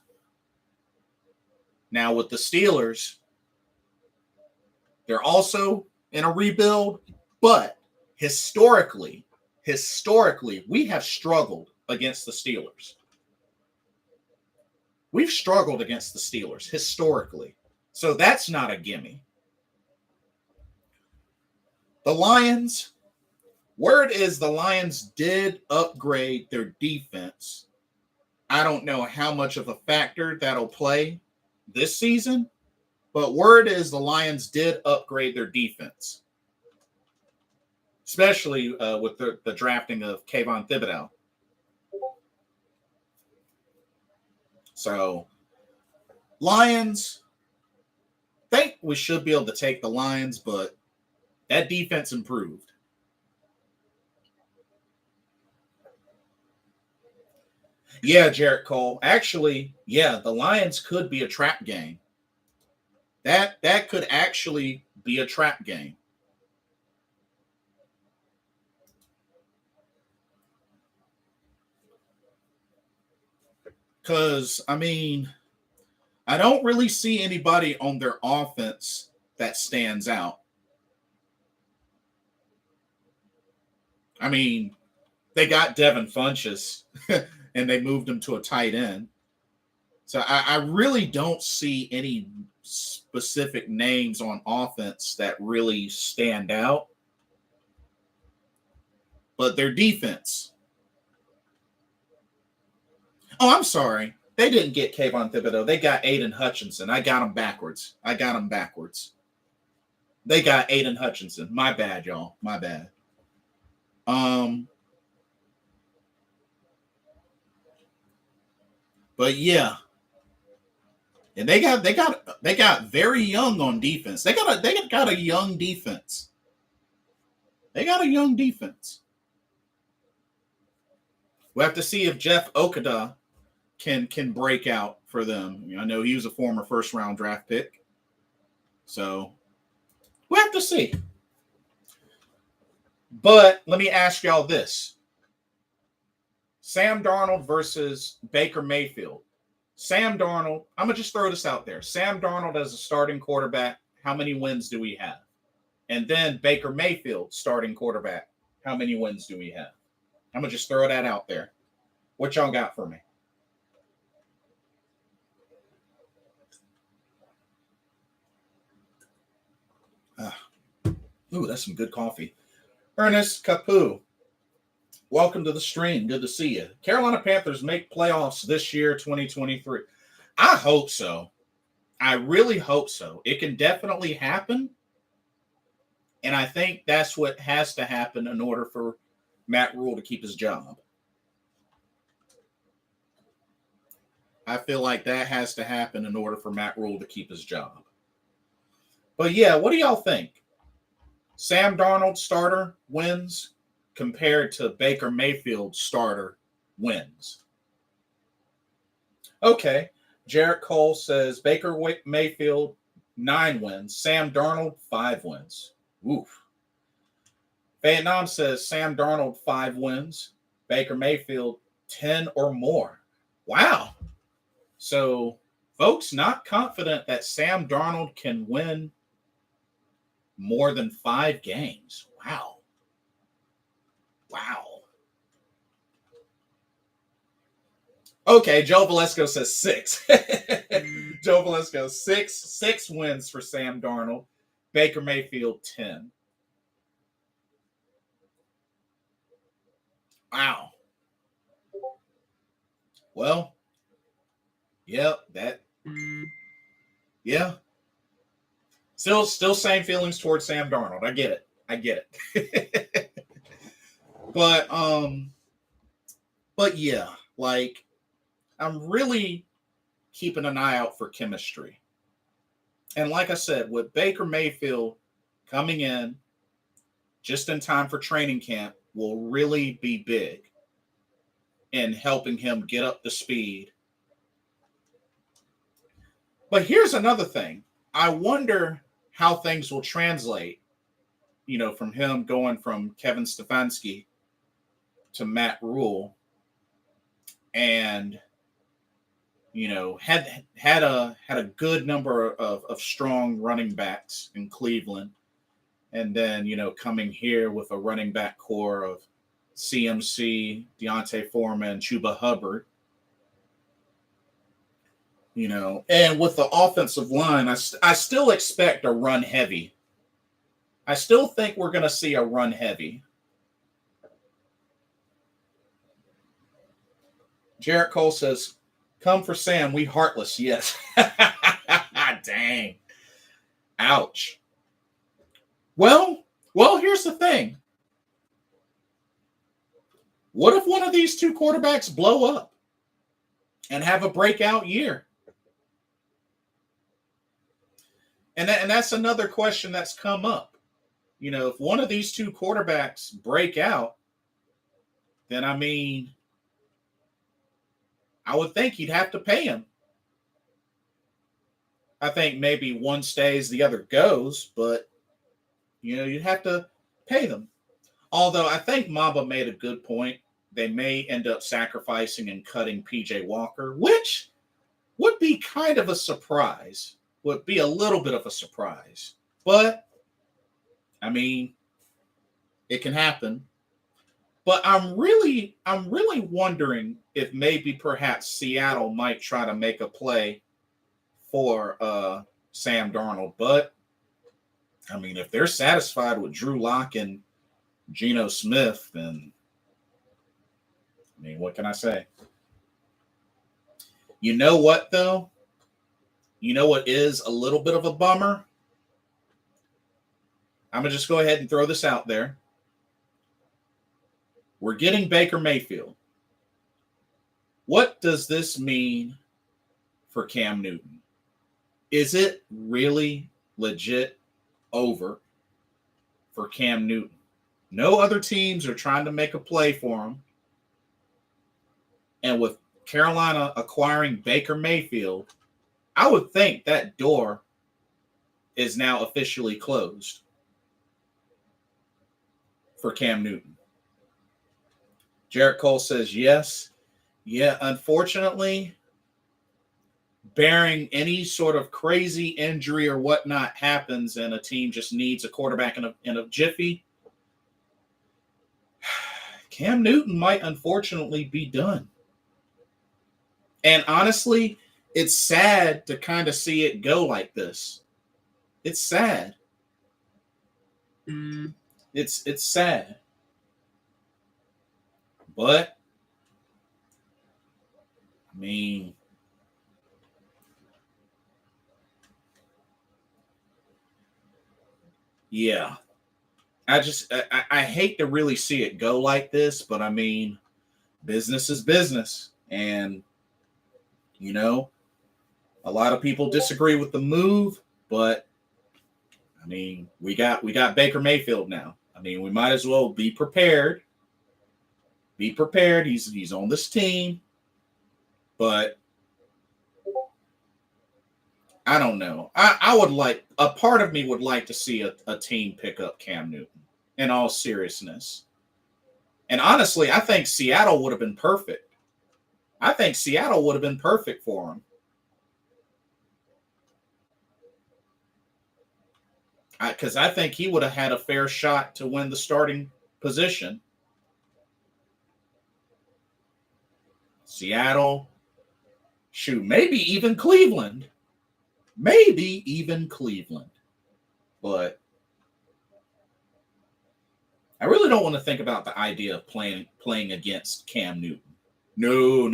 Now, with the Steelers, they're also in a rebuild, but historically, we have struggled against the Steelers. We've struggled against the Steelers historically. So that's not a gimme. The Lions, word is the Lions did upgrade their defense. I don't know how much of a factor that'll play this season, but word is the Lions did upgrade their defense. especially with the drafting of Kayvon Thibodeau. So, Lions, think we should be able to take the Lions, but that defense improved. Yeah, Jarrett Cole. Actually, yeah, the Lions could be a trap game. That could actually be a trap game. Because, I mean, I don't really see anybody on their offense that stands out. I mean, they got Devin Funchess and they moved him to a tight end. So I really don't see any specific names on offense that really stand out. But their defense. Oh, I'm sorry. They didn't get Kayvon Thibodeau. They got Aiden Hutchinson. I got them backwards. They got Aiden Hutchinson. My bad, y'all. My bad. But yeah. And they got very young on defense. They got a young defense. They got a young defense. We'll have to see if Jeff Okudah can break out for them. I know he was a former first-round draft pick. So we'll have to see. But let me ask y'all this. Sam Darnold versus Baker Mayfield. Sam Darnold, I'm going to just throw this out there. Sam Darnold as a starting quarterback, how many wins do we have? And then Baker Mayfield, starting quarterback, how many wins do we have? I'm going to just throw that out there. What y'all got for me? Ooh, that's some good coffee. Ernest Capu, welcome to the stream. Good to see you. Carolina Panthers make playoffs this year, 2023. I hope so. I really hope so. It can definitely happen. And I think that's what has to happen in order for Matt Rule to keep his job. I feel like that has to happen in order for Matt Rule to keep his job. But yeah, what do y'all think? Sam Darnold starter wins compared to Baker Mayfield starter wins. Okay. Jarrett Cole says Baker Mayfield 9 wins. Sam Darnold 5 wins. Oof. Vietnam says Sam Darnold 5 wins. Baker Mayfield 10 or more. Wow. So, folks, not confident that Sam Darnold can win more than 5 games. Wow. Okay, Joe Valesco says 6. Joe Valesco, 6 wins for Sam Darnold. Baker Mayfield, 10. Wow. Well, yeah, yeah. Still same feelings towards Sam Darnold. I get it. But yeah, like I'm really keeping an eye out for chemistry. And like I said, with Baker Mayfield coming in just in time for training camp will really be big in helping him get up to speed. But here's another thing. I wonder how things will translate, from him going from Kevin Stefanski to Matt Rule and, had a good number of strong running backs in Cleveland. And then, coming here with a running back core of CMC, Deontay Foreman, Chuba Hubbard. And with the offensive line, I still expect a run heavy. I still think we're going to see a run heavy. Jarrett Cole says, come for Sam, we heartless. Yes. Dang. Ouch. Well, here's the thing. What if one of these two quarterbacks blow up and have a breakout year? And that's another question that's come up. You know, if one of these two quarterbacks break out, then I mean, I would think you'd have to pay him. I think maybe one stays, the other goes, but you know, you'd have to pay them. Although I think Mamba made a good point. They may end up sacrificing and cutting PJ Walker, which would be kind of a surprise. Would be a little bit of a surprise. But I mean, it can happen. But I'm really wondering if maybe perhaps Seattle might try to make a play for Sam Darnold. But I mean, if they're satisfied with Drew Lock and Geno Smith, then I mean, what can I say? You know what, though? You know what is a little bit of a bummer? I'm going to just go ahead and throw this out there. We're getting Baker Mayfield. What does this mean for Cam Newton? Is it really legit over for Cam Newton? No other teams are trying to make a play for him. And with Carolina acquiring Baker Mayfield, I would think that door is now officially closed for Cam Newton. Jarrett Cole says yes. Yeah, unfortunately, bearing any sort of crazy injury or whatnot happens and a team just needs a quarterback in a jiffy, Cam Newton might unfortunately be done. And honestly, it's sad to kind of see it go like this. It's sad. It's sad. But I mean, yeah. I hate to really see it go like this, but I mean, business is business. And you know, a lot of people disagree with the move, but I mean, we got Baker Mayfield now. I mean, we might as well be prepared. Be prepared. He's on this team, but I don't know. I would like, a part of me would like to see a team pick up Cam Newton in all seriousness. And honestly, I think Seattle would have been perfect. I think Seattle would have been perfect for him. Because I think he would have had a fair shot to win the starting position. Seattle, shoot, maybe even Cleveland. Maybe even Cleveland. But I really don't want to think about the idea of playing against Cam Newton. No.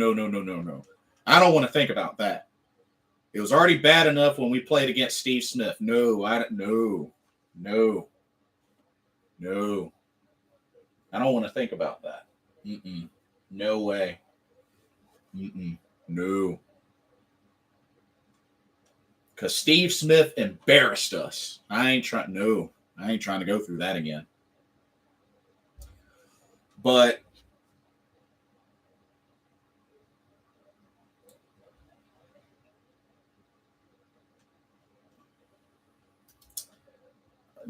I don't want to think about that. It was already bad enough when we played against Steve Smith. No. I don't want to think about that. No way. No. Because Steve Smith embarrassed us. I ain't trying to go through that again. But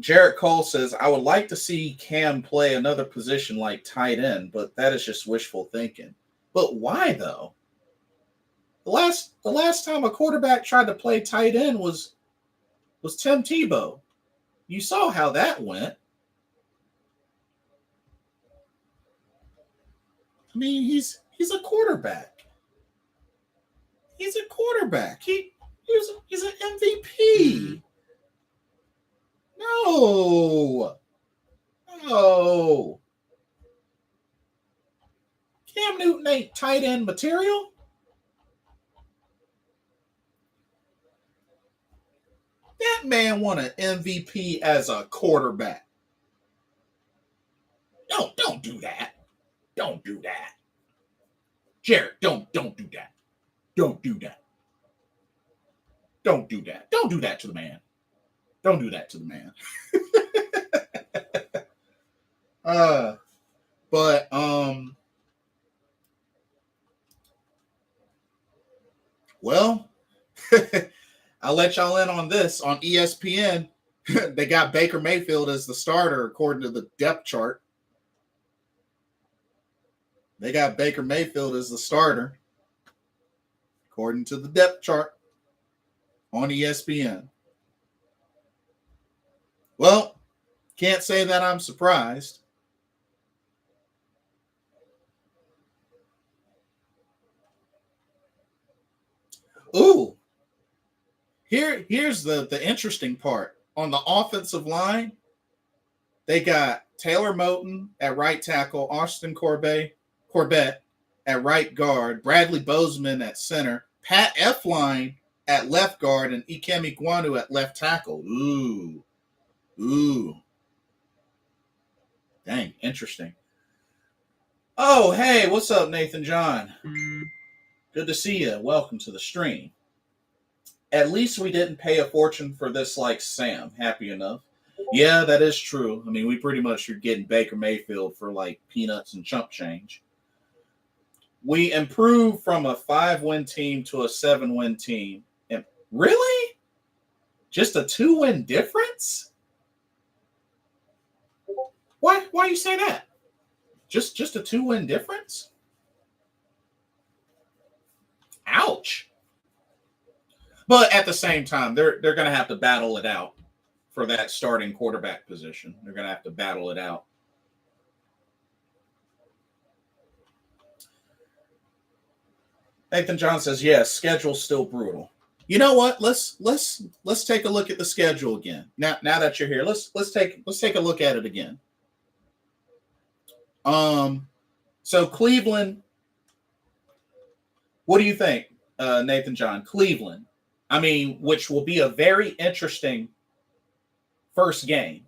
Jarrett Cole says, I would like to see Cam play another position like tight end, but that is just wishful thinking. But why, though? The last time a quarterback tried to play tight end was Tim Tebow. You saw how that went. I mean, he's a quarterback. He's a quarterback. He's an MVP. No. Cam Newton ain't tight end material. That man won an MVP as a quarterback. No, don't do that. Don't do that. Jared, don't do that. Don't do that. Don't do that. Don't do that to the man. Don't do that to the man. But well, I'll let y'all in on this. On ESPN, they got Baker Mayfield as the starter according to the depth chart. They got Baker Mayfield as the starter according to the depth chart on ESPN. Well, can't say that I'm surprised. Ooh, here's the interesting part. On the offensive line, they got Taylor Moton at right tackle, Austin Corbett at right guard, Bradley Bozeman at center, Pat Elflein at left guard, and Ikem Ekwonu at left tackle. Ooh. Dang, interesting. Oh, hey, what's up, Nathan John? Good to see you. Welcome to the stream. At least we didn't pay a fortune for this like Sam. Happy enough. Yeah, that is true. I mean, we pretty much are getting Baker Mayfield for like peanuts and chump change. We improved from a 5-win team to a 7-win team. And really? Just a 2-win difference? Why you say that? Just a 2-win difference? Ouch. But at the same time, they're going to have to battle it out for that starting quarterback position. They're going to have to battle it out. Nathan John says, yes, schedule's still brutal. You know what? Let's take a look at the schedule again. Now that you're here, let's take a look at it again. So Cleveland, what do you think, Nathan John? Cleveland, I mean, which will be a very interesting first game.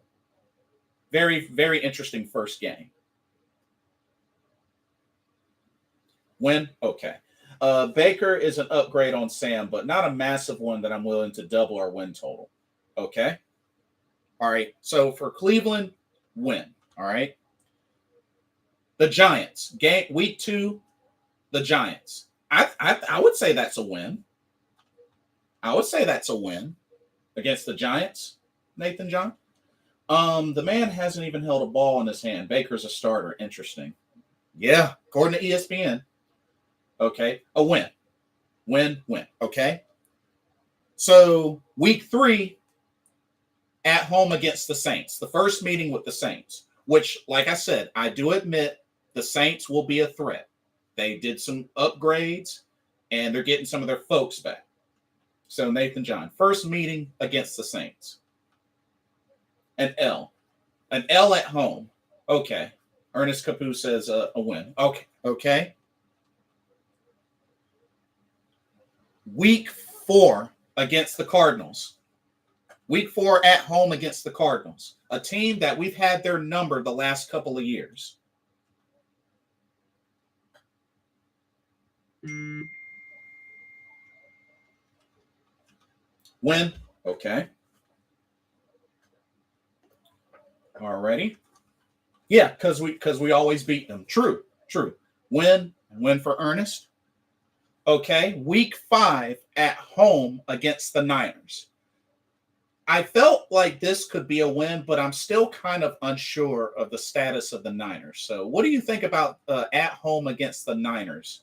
Very, very interesting first game. Win? Okay. Baker is an upgrade on Sam, but not a massive one that I'm willing to double our win total. Okay. All right. So for Cleveland, win. All right. The Giants, week 2, the Giants. I would say that's a win. I would say that's a win against the Giants, Nathan John. The man hasn't even held a ball in his hand. Baker's a starter. Interesting. Yeah, according to ESPN. Okay, a win. Win. Okay. So week 3 at home against the Saints. The first meeting with the Saints, which, like I said, I do admit the Saints will be a threat. They did some upgrades, and they're getting some of their folks back. So, Nathan John, first meeting against the Saints. An L. An L at home. Okay. Ernest Capu says a win. Okay. Week 4 against the Cardinals. Week 4 at home against the Cardinals. A team that we've had their number the last couple of years. Win. Okay. Alrighty. Yeah, because we always beat them. True. Win for Ernest. Okay. Week 5 at home against the Niners. I felt like this could be a win, but I'm still kind of unsure of the status of the Niners. So what do you think about at home against the Niners?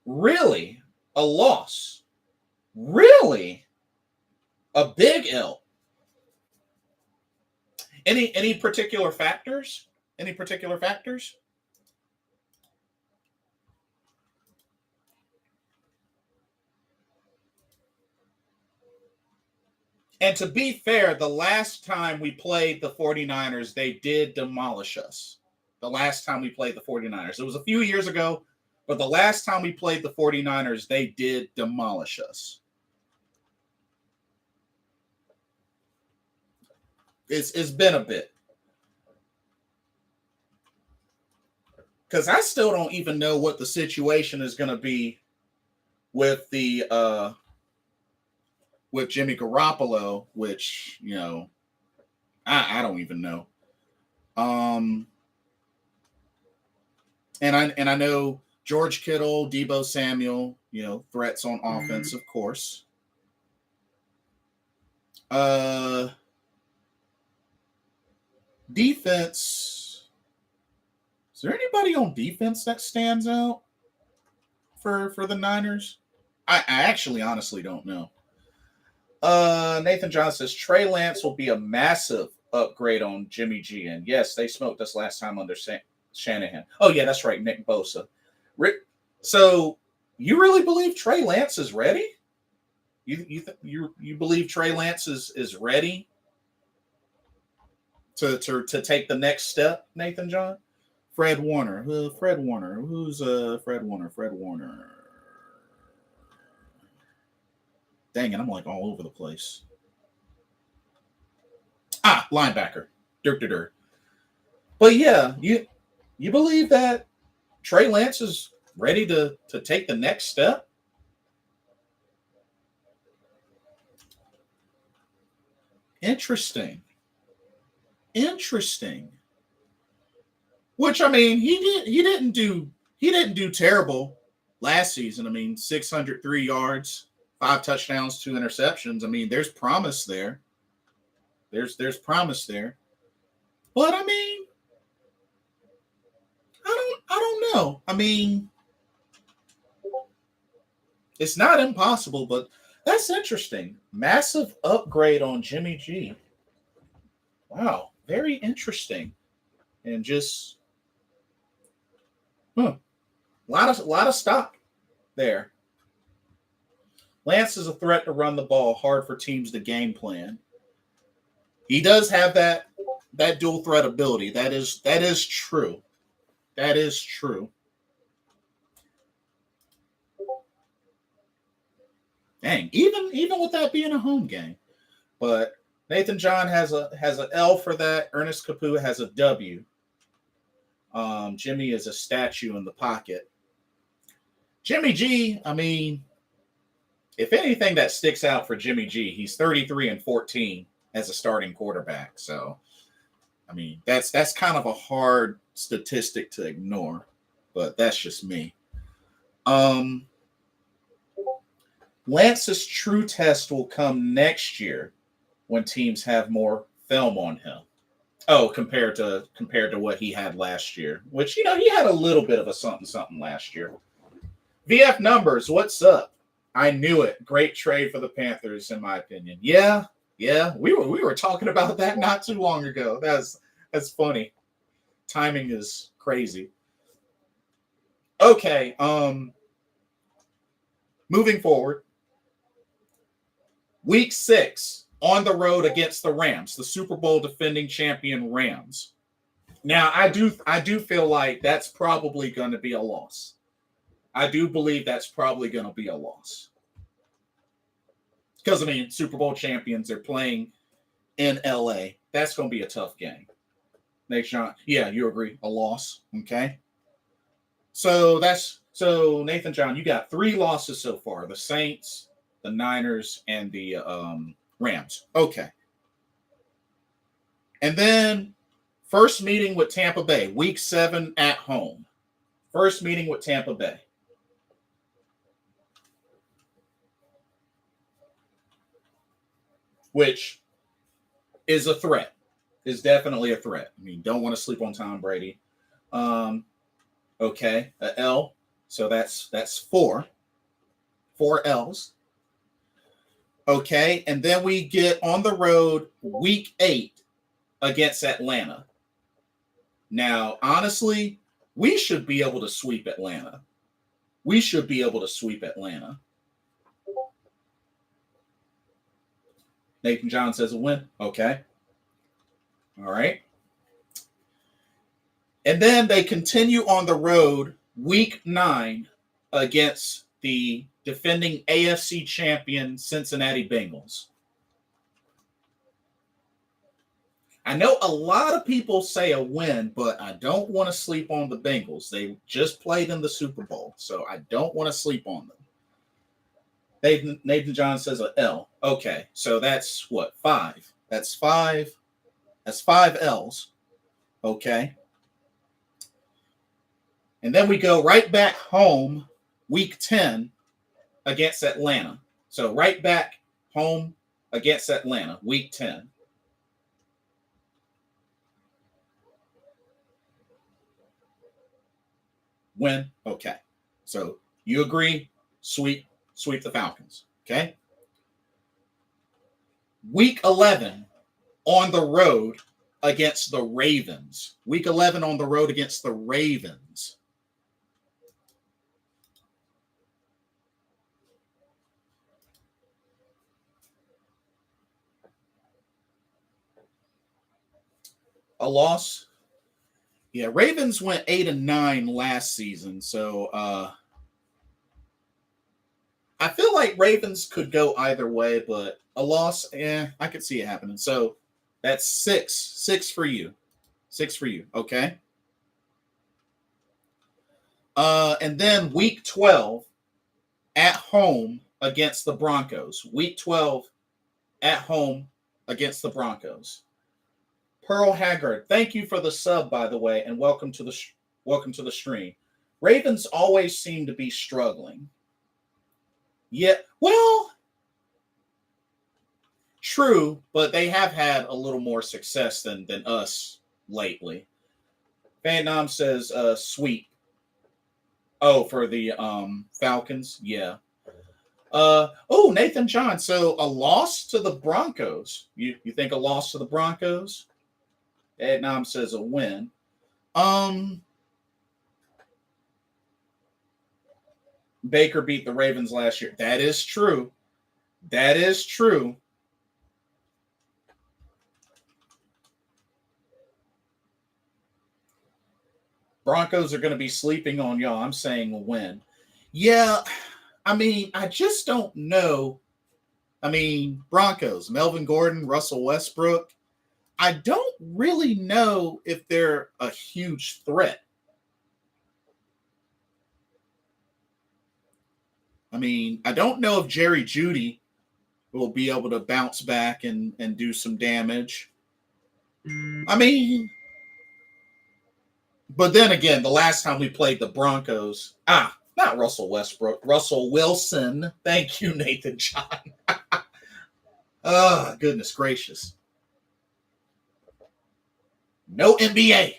Really? A loss? Really? A big L? Any particular factors? Any particular factors? And to be fair, the last time we played the 49ers, they did demolish us. The last time we played the 49ers. It was a few years ago, but the last time we played the 49ers, they did demolish us. It's been a bit. because I still don't even know what the situation is going to be with with Jimmy Garoppolo, which, I don't even know. And I know George Kittle, Deebo Samuel, threats on offense, of course. Defense. Is there anybody on defense that stands out for the Niners? I actually honestly don't know. Nathan John says Trey Lance will be a massive upgrade on Jimmy G. And yes, they smoked us last time under Shanahan. Oh yeah, that's right, Nick Bosa. So you really believe Trey Lance is ready? You believe Trey Lance is ready to take the next step, Nathan John? Fred Warner. Fred Warner. Who's Fred Warner? Fred Warner. Dang it, I'm like all over the place. Linebacker. Dirt. But yeah, you believe that Trey Lance is ready to take the next step? Interesting. Which, I mean, he didn't do terrible last season. I mean, 603 yards, 5 touchdowns, 2 interceptions. I mean, there's promise there. There's promise there. But I mean, I don't know. I mean, it's not impossible, but that's interesting. Massive upgrade on Jimmy G. Wow, very interesting. And just a lot of stock there. Lance is a threat to run the ball, hard for teams to game plan. He does have that dual threat ability. That is true. That is true. Dang, even with that being a home game. But Nathan John has an L for that. Ernest Capu has a W. Jimmy is a statue in the pocket. Jimmy G, I mean, if anything that sticks out for Jimmy G, he's 33-14 as a starting quarterback. So, I mean, that's kind of a hard statistic to ignore, but that's just me. Lance's true test will come next year when teams have more film on him. Oh, compared to what he had last year, which, he had a little bit of a something last year. VF Numbers, what's up? I knew it. Great trade for the Panthers, in my opinion. Yeah. We were talking about that not too long ago. That's funny. Timing is crazy. Okay. Moving forward. Week 6 on the road against the Rams, the Super Bowl defending champion Rams. Now, I do feel like that's probably going to be a loss. I do believe that's probably going to be a loss. Because, I mean, Super Bowl champions are playing in LA. That's going to be a tough game. Nathan John, yeah, you agree. A loss. Okay. So Nathan John, you got 3 losses so far. The Saints, the Niners, and the Rams. Okay. And then first meeting with Tampa Bay, week 7 at home. First meeting with Tampa Bay. Which is a threat. Is definitely a threat. I mean, don't want to sleep on Tom Brady. Okay, a L. So that's 4. 4 L's. Okay, and then we get on the road week 8 against Atlanta. Now, honestly, we should be able to sweep Atlanta. Nathan John says a win. Okay. All right. And then they continue on the road week 9 against the defending AFC champion Cincinnati Bengals. I know a lot of people say a win, but I don't want to sleep on the Bengals. They just played in the Super Bowl, so I don't want to sleep on them. Nathan John says a L. Okay, so that's what, 5? That's 5. That's 5 L's. Okay. And then we go right back home, week 10 against Atlanta. So right back home against Atlanta, week 10. Win. Okay. So you agree, sweep the Falcons. Okay. Week 11 on the road against the Ravens. Week 11 on the road against the Ravens. A loss. Yeah, Ravens went 8-9 last season, so I feel like Ravens could go either way, but a loss, I could see it happening. So that's 6 for you, 6 for you. Okay. And then week 12 at home against the Broncos. Week 12 at home against the Broncos. Pearl Haggard, thank you for the sub, by the way, and welcome to the stream. Ravens always seem to be struggling. Yeah, well, true, but they have had a little more success than us lately. Vietnam says sweep. Oh, for the Falcons, yeah. Nathan John. So a loss to the Broncos. You think a loss to the Broncos? Vietnam says a win. Baker beat the Ravens last year. That is true. That is true. Broncos are going to be sleeping on y'all. I'm saying a win. Yeah, I mean, I just don't know. I mean, Broncos, Melvin Gordon, Russell Westbrook. I don't really know if they're a huge threat. I mean, I don't know if Jerry Jeudy will be able to bounce back and do some damage. I mean, but then again, the last time we played the Broncos, not Russell Westbrook, Russell Wilson. Thank you, Nathan John. Oh, goodness gracious. No NBA.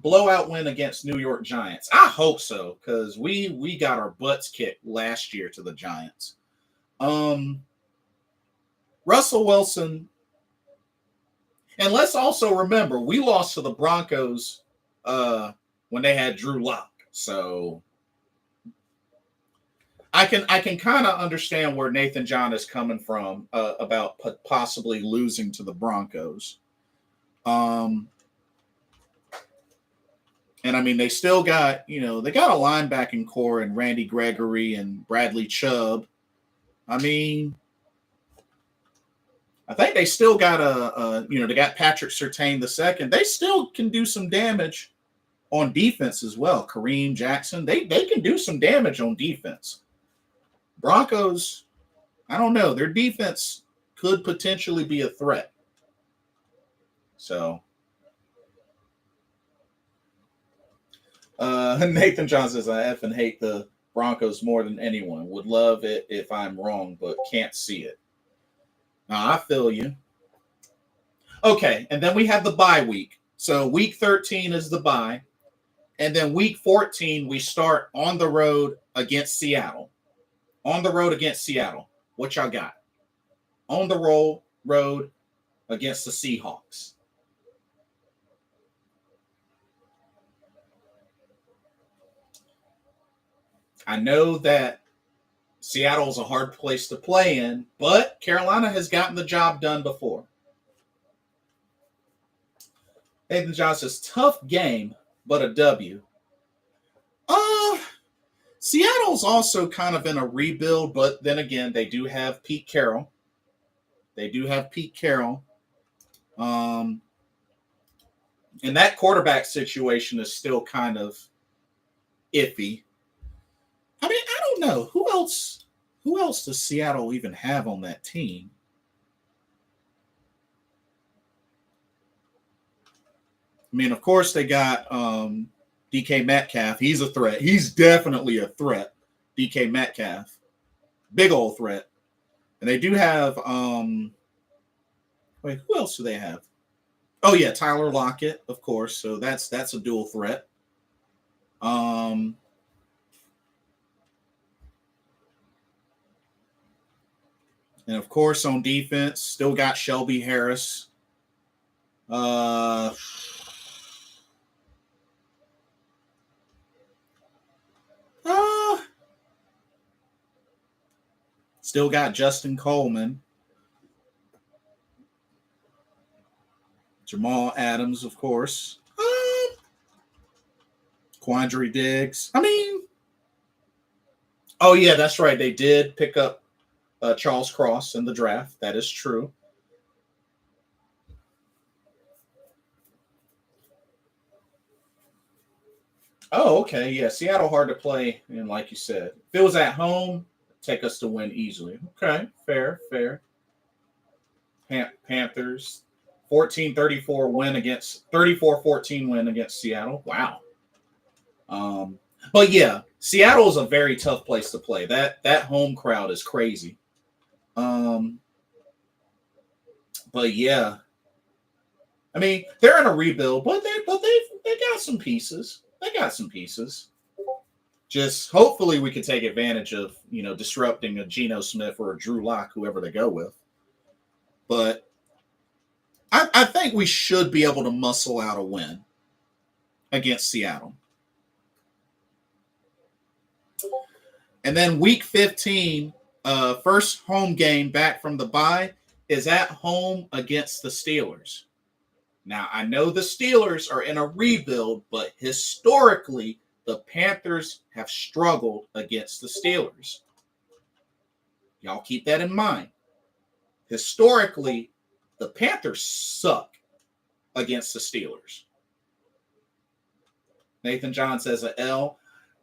Blowout win against New York Giants. I hope so, because we got our butts kicked last year to the Giants. Russell Wilson, and let's also remember we lost to the Broncos when they had Drew Lock. So I can kind of understand where Nathan John is coming from about possibly losing to the Broncos. And I mean, they still got, they got a linebacking core and Randy Gregory and Bradley Chubb. I mean, I think they still got they got Patrick Surtain II. They still can do some damage on defense as well. Kareem Jackson, they can do some damage on defense. Broncos, I don't know. Their defense could potentially be a threat. So, Nathan John says, I effing hate the Broncos more than anyone. Would love it if I'm wrong, but can't see it. I feel you. Okay, and then we have the bye week. So week 13 is the bye. And then week 14, we start on the road against Seattle. On the road against Seattle. What y'all got? On the road against the Seahawks. I know that Seattle's a hard place to play in, but Carolina has gotten the job done before. Nathan John says, tough game, but a W. Seattle's also kind of in a rebuild, but then again, they do have Pete Carroll. They do have Pete Carroll. And that quarterback situation is still kind of iffy. I mean, I don't know. Who else does Seattle even have on that team? I mean, of course, they got DK Metcalf. He's a threat. He's definitely a threat. DK Metcalf. Big old threat. And they do have wait, who else do they have? Oh yeah, Tyler Lockett, of course. So that's a dual threat. And of course on defense, still got Shelby Harris. Still got Justin Coleman. Jamal Adams, of course. Quandre Diggs. I mean, oh yeah, that's right. They did pick up Charles Cross in the draft. That is true. Oh, okay. Yeah, Seattle hard to play. And like you said, if it was at home, take us to win easily. Okay, fair. Panthers, 14-34 win against 34-14 win against Seattle. Wow. But yeah, Seattle is a very tough place to play. That home crowd is crazy. But yeah, I mean they're in a rebuild, but they got some pieces. They got some pieces. Just hopefully we can take advantage of disrupting a Geno Smith or a Drew Lock, whoever they go with. But I think we should be able to muscle out a win against Seattle. And then week 15, first home game back from the bye is at home against the Steelers. Now, I know the Steelers are in a rebuild, but historically, the Panthers have struggled against the Steelers. Y'all keep that in mind. Historically, the Panthers suck against the Steelers. Nathan John says an L.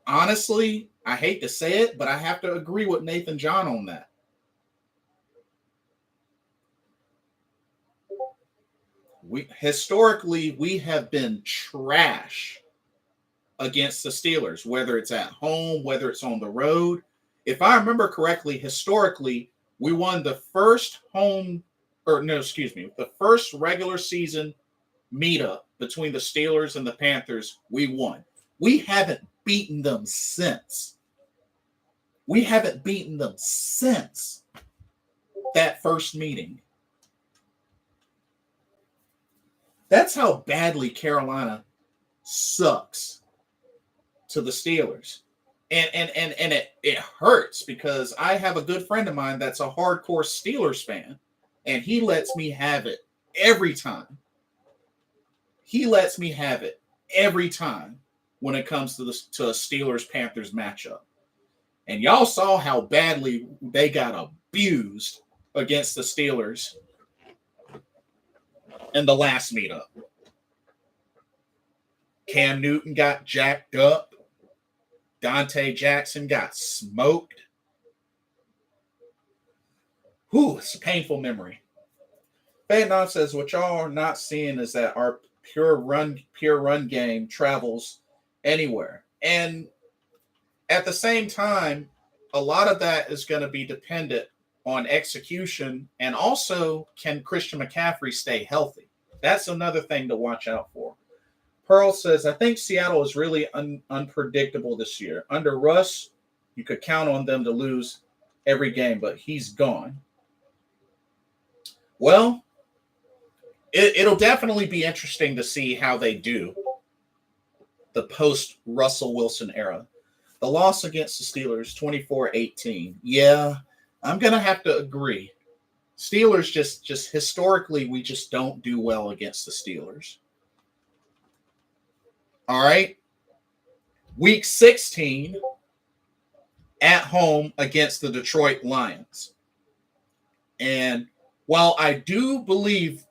Honestly, I hate to say it, but I have to agree with Nathan John on that. Historically, we have been trash against the Steelers, whether it's at home, whether it's on the road. If I remember correctly, historically, we won the first the first regular season meetup between the Steelers and the Panthers, we won. We haven't beaten them since. We haven't beaten them since that first meeting. That's how badly Carolina sucks to the Steelers. And it hurts because I have a good friend of mine that's a hardcore Steelers fan, and he lets me have it every time. He lets me have it every time when it comes to a Steelers-Panthers matchup. And y'all saw how badly they got abused against the Steelers in the last meetup. Cam Newton got jacked up. Dante Jackson got smoked. Whew, it's a painful memory. Vietnam says, what y'all are not seeing is that our pure run game travels anywhere. And at the same time, a lot of that is going to be dependent on execution, and also can Christian McCaffrey stay healthy? That's another thing to watch out for. Pearl says, I think Seattle is really unpredictable this year. Under Russ, you could count on them to lose every game, but he's gone. Well, it'll definitely be interesting to see how they do the post-Russell Wilson era. The loss against the Steelers, 24-18. Yeah, I'm going to have to agree. Steelers just historically, we just don't do well against the Steelers. All right. Week 16 at home against the Detroit Lions. And while I do believe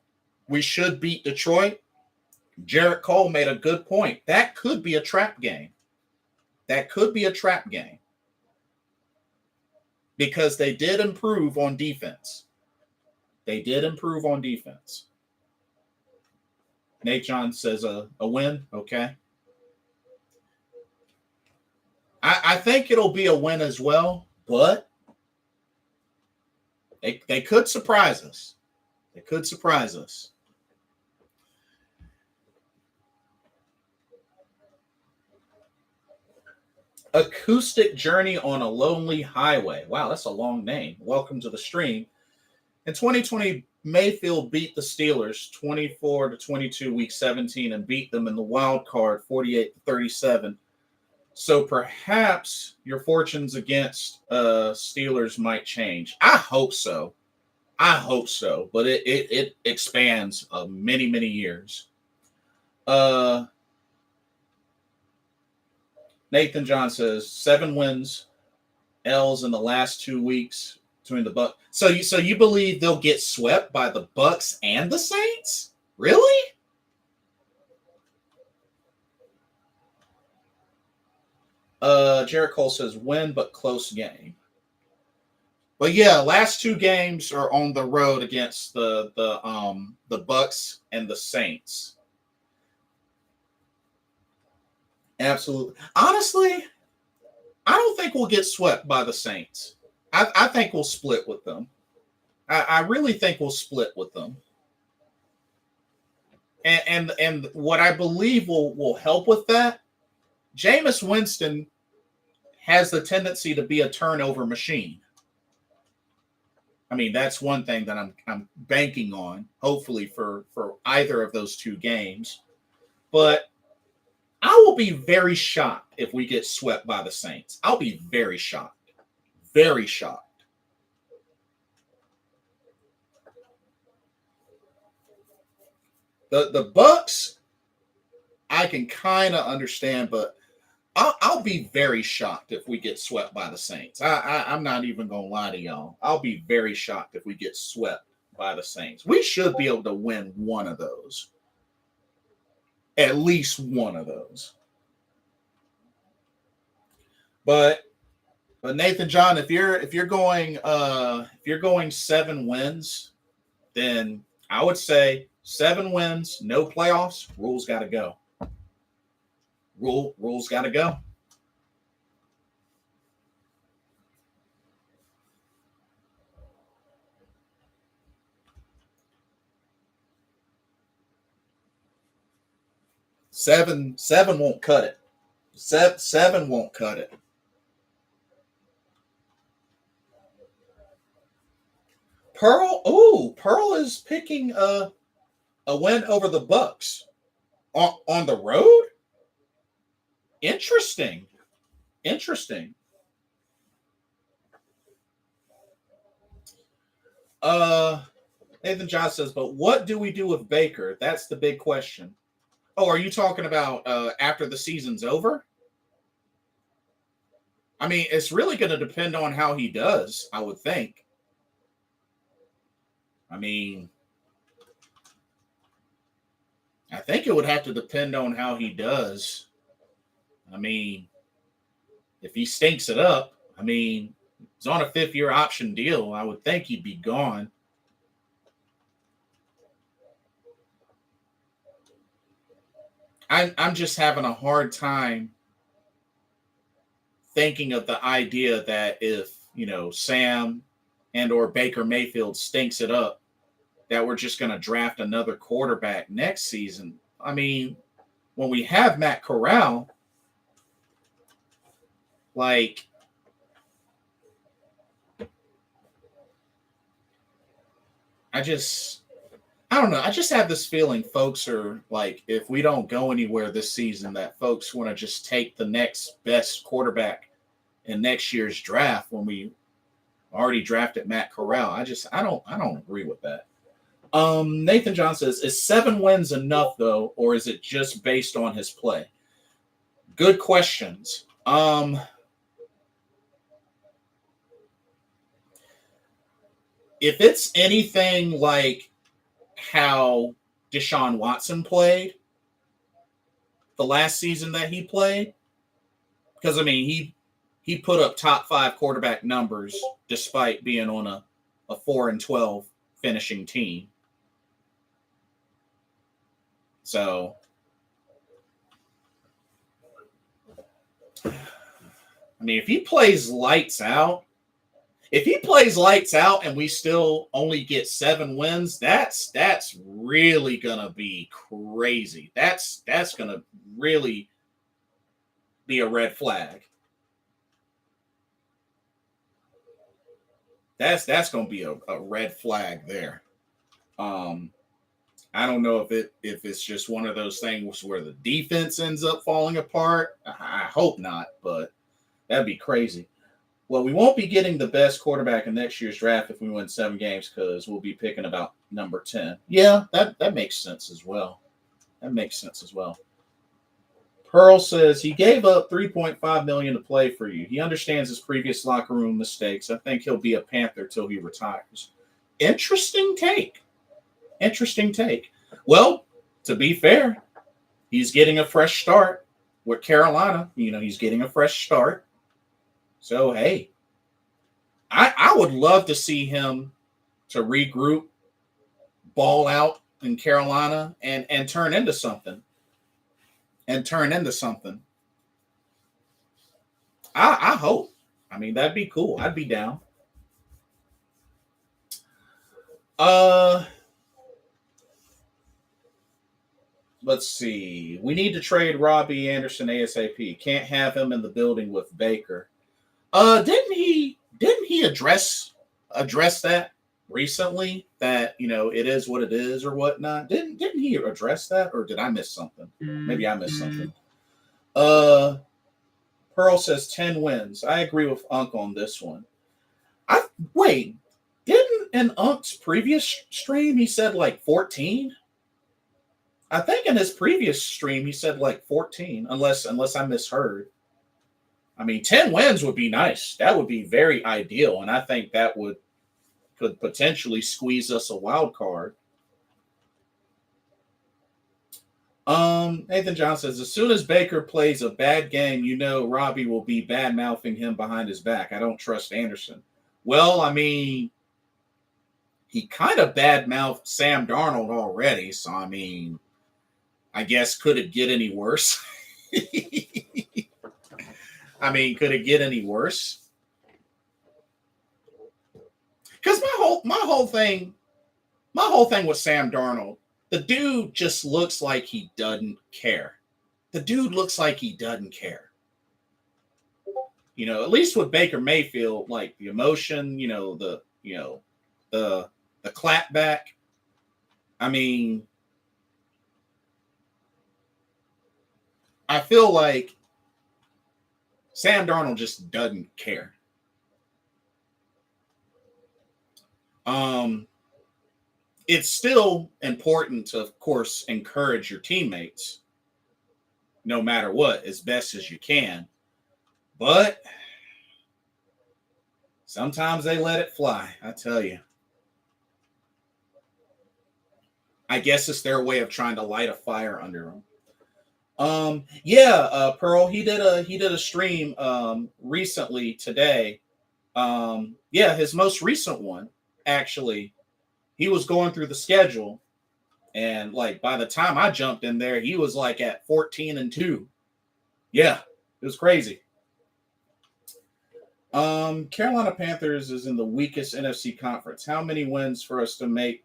we should beat Detroit, Jarrett Cole made a good point. That could be a trap game. That could be a trap game. Because they did improve on defense. They did improve on defense. Nate John says a win. Okay. I think it'll be a win as well, but they could surprise us. They could surprise us. Acoustic Journey on a Lonely Highway. Wow, that's a long name. Welcome to the stream. In 2020, Mayfield beat the Steelers 24-22 week 17 and beat them in the wild card 48-37. So perhaps your fortunes against Steelers might change. I hope so. But it expands many, many years. Nathan John says 7 wins, L's in the last 2 weeks between the Bucs. So you believe they'll get swept by the Bucs and the Saints? Really? Jarrett Cole says win but close game. But yeah, last 2 games are on the road against the Bucs and the Saints. Absolutely. Honestly, I don't think we'll get swept by the Saints. I think we'll split with them. I really think we'll split with them. And what I believe will help with that, Jameis Winston has the tendency to be a turnover machine. I mean, that's one thing that I'm banking on, hopefully for either of those 2 games. But I will be very shocked if we get swept by the Saints. I'll be very shocked. Very shocked. The Bucs, I can kind of understand, but I'll be very shocked if we get swept by the Saints. I'm not even going to lie to y'all. I'll be very shocked if we get swept by the Saints. We should be able to win one of those. At least one of those. But Nathan John, if you're going 7 wins, then I would say 7 wins, no playoffs. Rules got to go. Rules got to go. Seven won't cut it. Seven won't cut it. Pearl is picking a win over the Bucs on the road. Interesting. Nathan John says, but what do we do with Baker? That's the big question. Oh, are you talking about after the season's over? I mean, it's really going to depend on how he does, I would think. I mean, I think it would have to depend on how he does. I mean, if he stinks it up, I mean, he's on a 5th-year option deal. I would think he'd be gone. I'm just having a hard time thinking of the idea that if, Sam and or Baker Mayfield stinks it up, that we're just going to draft another quarterback next season. I mean, when we have Matt Corral, like, I don't know. I just have this feeling folks are like, if we don't go anywhere this season, that folks want to just take the next best quarterback in next year's draft when we already drafted Matt Corral. I don't agree with that. Nathan John says, is 7 wins enough though, or is it just based on his play? Good questions. if it's anything like how Deshaun Watson played the last season that he played, because I mean he put up top 5 quarterback numbers despite being on a 4-12 finishing team. So I mean, if he plays lights out and we still only get 7 wins, that's really gonna be crazy. That's gonna really be a red flag. That's gonna be a red flag there. I don't know if it's just one of those things where the defense ends up falling apart. I hope not, but that'd be crazy. Well, we won't be getting the best quarterback in next year's draft if we win 7 games because we'll be picking about number 10. Yeah, that makes sense as well. That makes sense as well. Pearl says he gave up $3.5 million to play for you. He understands his previous locker room mistakes. I think he'll be a Panther till he retires. Interesting take. Interesting take. Well, to be fair, he's getting a fresh start with Carolina. You know, he's getting a fresh start. So, hey, I would love to see him to regroup, ball out in Carolina, and turn into something. I hope. I mean, that'd be cool. I'd be down. Let's see. We need to trade Robbie Anderson ASAP. Can't have him in the building with Baker. Didn't he address that recently? That, you know, it is what it is or whatnot. Didn't he address that, or did I miss something? Maybe I missed something. Pearl says 10 wins. I agree with Unc on this one. Wait, didn't in Unc's previous stream he said like 14? I think in his previous stream he said like 14, unless I misheard. I mean, 10 wins would be nice. That would be very ideal, and I think that could potentially squeeze us a wild card. Nathan John says, as soon as Baker plays a bad game, you know Robbie will be bad-mouthing him behind his back. I don't trust Anderson. Well, I mean, he kind of bad-mouthed Sam Darnold already, so I mean, I guess could it get any worse? I mean, could it get any worse? Because my whole thing with Sam Darnold, the dude just looks like he doesn't care. The dude looks like he doesn't care. You know, at least with Baker Mayfield, like the emotion, the clap back. I mean, I feel like Sam Darnold just doesn't care. It's still important to, of course, encourage your teammates no matter what, as best as you can. But sometimes they let it fly, I tell you. I guess it's their way of trying to light a fire under them. Pearl, he did a stream recently today. His most recent one, actually. He was going through the schedule, and like by the time I jumped in there, he was like at 14-2. Yeah, it was crazy. Carolina Panthers is in the weakest NFC conference. How many wins for us to make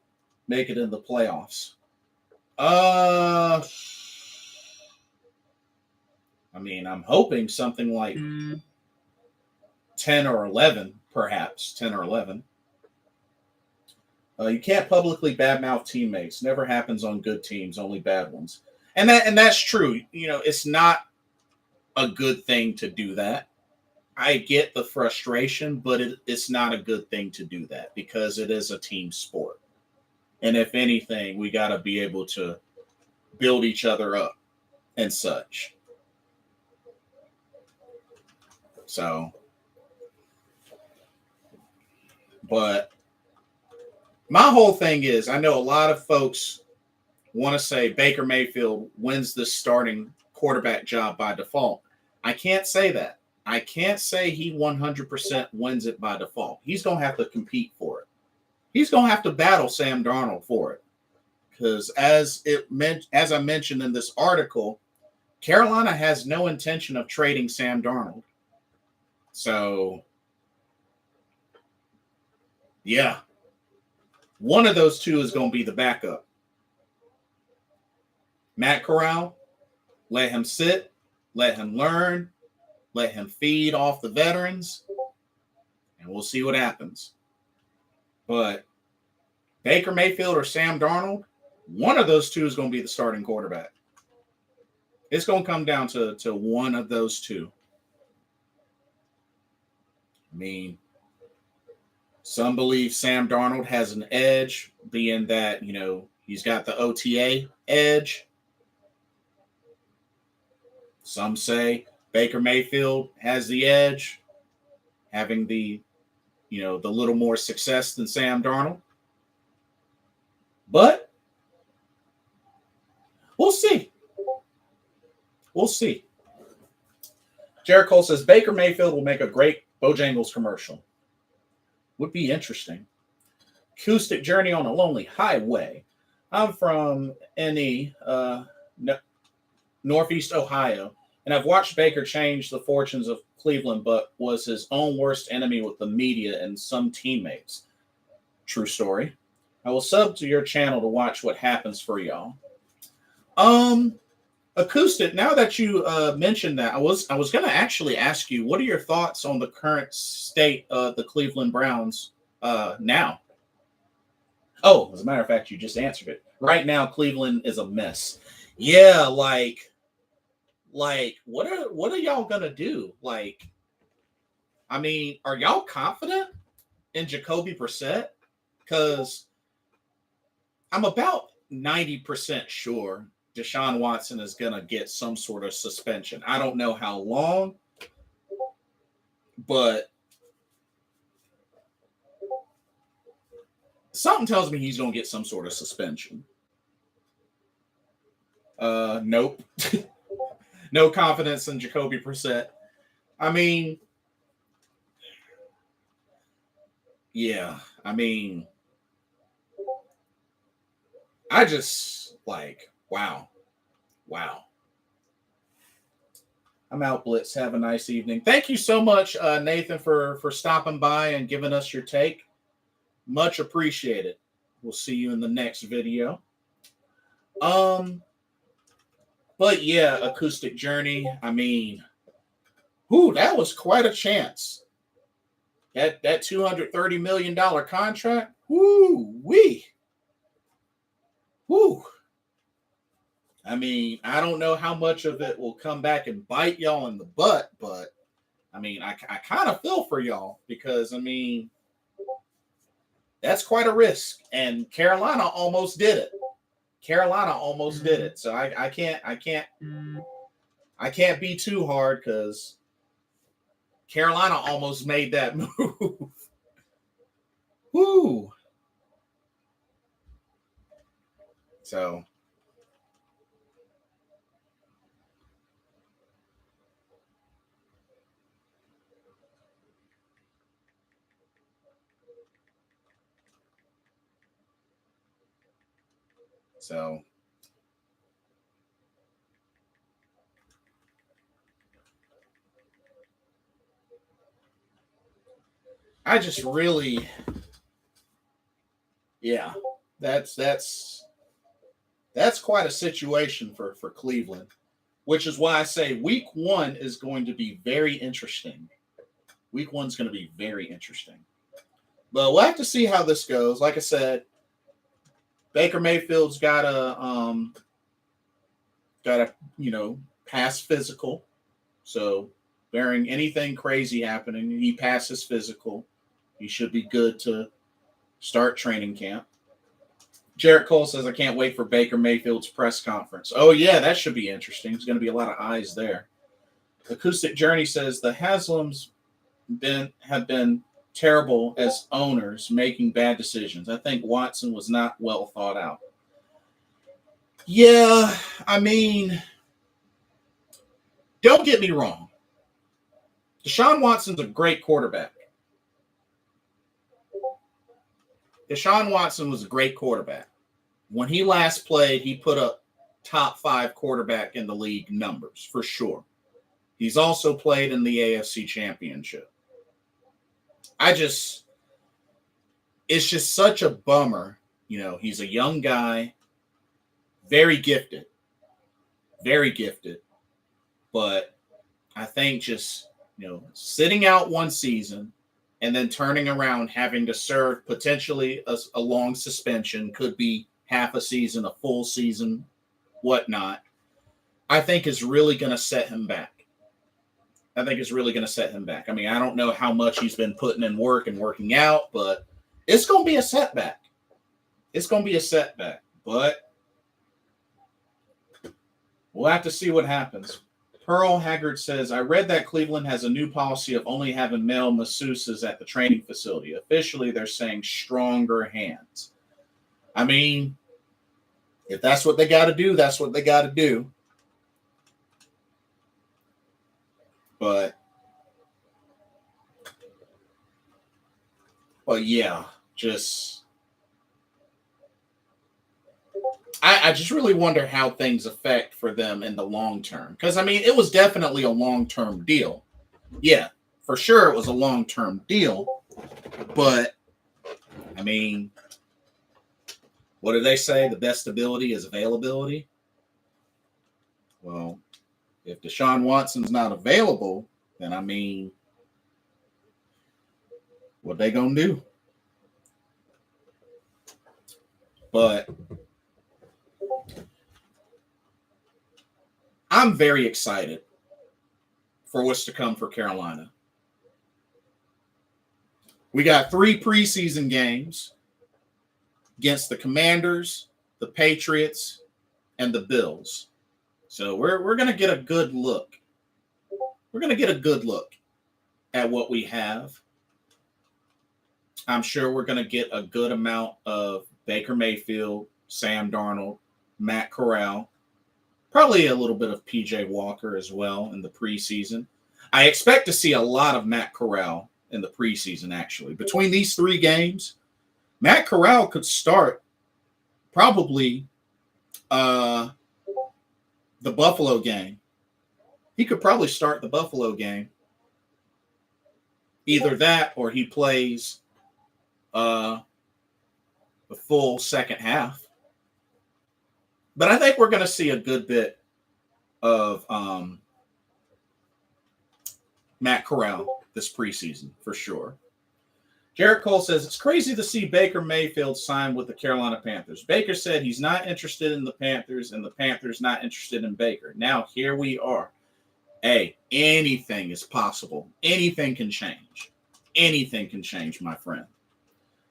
it in the playoffs? I mean, I'm hoping something like 10 or 11, perhaps 10 or 11. You can't publicly badmouth teammates. Never happens on good teams, only bad ones. And that's true. You know, it's not a good thing to do that. I get the frustration, but it's not a good thing to do that because it is a team sport. And if anything, we got to be able to build each other up and such. So, but my whole thing is, I know a lot of folks want to say Baker Mayfield wins this starting quarterback job by default. I can't say that. I can't say he 100% wins it by default. He's going to have to compete for it. He's going to have to battle Sam Darnold for it. Because as I mentioned in this article, Carolina has no intention of trading Sam Darnold. So, yeah. One of those two is going to be the backup. Matt Corral, let him sit, let him learn, let him feed off the veterans, and we'll see what happens. But Baker Mayfield or Sam Darnold, one of those two is going to be the starting quarterback. It's going to come down to one of those two. I mean, some believe Sam Darnold has an edge, being that, he's got the OTA edge. Some say Baker Mayfield has the edge, having the little more success than Sam Darnold. But we'll see. We'll see. Jared Cole says Baker Mayfield will make a great Bojangles commercial. Would be interesting. Acoustic Journey on a Lonely Highway. I'm from Northeast Ohio, and I've watched Baker change the fortunes of Cleveland, but was his own worst enemy with the media and some teammates. True story. I will sub to your channel to watch what happens for y'all. Acoustic, now that you mentioned that, I was going to actually ask you, what are your thoughts on the current state of the Cleveland Browns now? Oh, as a matter of fact, you just answered it. Right now, Cleveland is a mess. Yeah, like what are y'all gonna do? Are y'all confident in Jacoby Brissett? Because I'm about 90% sure Deshaun Watson is gonna get some sort of suspension. I don't know how long, but something tells me he's gonna get some sort of suspension. Nope. No confidence in Jacoby Brissett. I just wow. I'm out, Blitz. Have a nice evening. Thank you so much, Nathan, for stopping by and giving us your take. Much appreciated. We'll see you in the next video. But yeah, Acoustic Journey. That was quite a chance. That $230 million contract. Woo-wee. Woo. I don't know how much of it will come back and bite y'all in the butt, but I kind of feel for y'all because that's quite a risk. And Carolina almost did it. So I can't be too hard because Carolina almost made that move. Woo. So I just really, that's quite a situation for Cleveland, which is why I say week 1 is going to be very interesting. Week 1 is going to be very interesting. But we'll have to see how this goes. Like I said, Baker Mayfield's got a pass physical. So bearing anything crazy happening, he passes physical. He should be good to start training camp. Jarrett Cole says, I can't wait for Baker Mayfield's press conference. Oh, yeah, that should be interesting. There's going to be a lot of eyes there. Acoustic Journey says, the Haslams have been terrible as owners making bad decisions. I think Watson was not well thought out. Yeah, I mean, don't get me wrong. Deshaun Watson's a great quarterback. Deshaun Watson was a great quarterback. When he last played, he put up top 5 quarterback in the league numbers, for sure. He's also played in the AFC Championship. It's just such a bummer. You know, he's a young guy, very gifted, but I think just, sitting out one season and then turning around, having to serve potentially a long suspension, could be half a season, a full season, whatnot, I think is really going to set him back. I mean, I don't know how much he's been putting in work and working out, but it's going to be a setback. But we'll have to see what happens. Pearl Haggard says, I read that Cleveland has a new policy of only having male masseuses at the training facility. Officially, they're saying stronger hands. I mean, if that's what they got to do, that's what they got to do. But yeah, I just really wonder how things affect for them in the long term. Because, I mean, it was definitely a long-term deal. Yeah, for sure it was a long-term deal. But, I mean, what do they say? The best ability is availability. Well, if Deshaun Watson's not available, then, I mean, what they going to do? But I'm very excited for what's to come for Carolina. We got 3 preseason games against the Commanders, the Patriots, and the Bills. So we're going to get a good look. We're going to get a good look at what we have. I'm sure we're going to get a good amount of Baker Mayfield, Sam Darnold, Matt Corral, probably a little bit of PJ Walker as well in the preseason. I expect to see a lot of Matt Corral in the preseason, actually. Between these 3 games, Matt Corral could start probably the Buffalo game. He could probably start the Buffalo game. Either that or he plays the full second half. But I think we're going to see a good bit of Matt Corral this preseason for sure. Jarrett Cole says, it's crazy to see Baker Mayfield sign with the Carolina Panthers. Baker said he's not interested in the Panthers and the Panthers not interested in Baker. Now, here we are. Hey, anything is possible. Anything can change. Anything can change, my friend.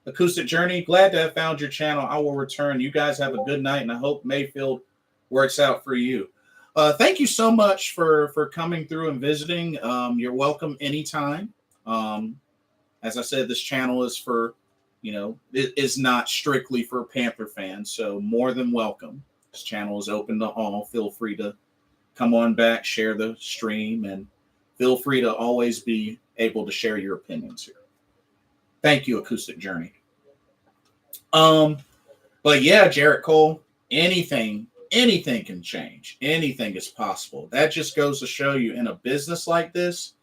Acoustic Journey, glad to have found your channel. I will return. You guys have a good night, and I hope Mayfield works out for you. Thank you so much for coming through and visiting. You're welcome anytime. As I said, this channel is for, it is not strictly for Panther fans, so more than welcome. This channel is open to all. Feel free to come on back, share the stream, and feel free to always be able to share your opinions here. Thank you, Acoustic Journey. But yeah, Jarrett Cole, anything can change. Anything is possible. That just goes to show you in a business like this,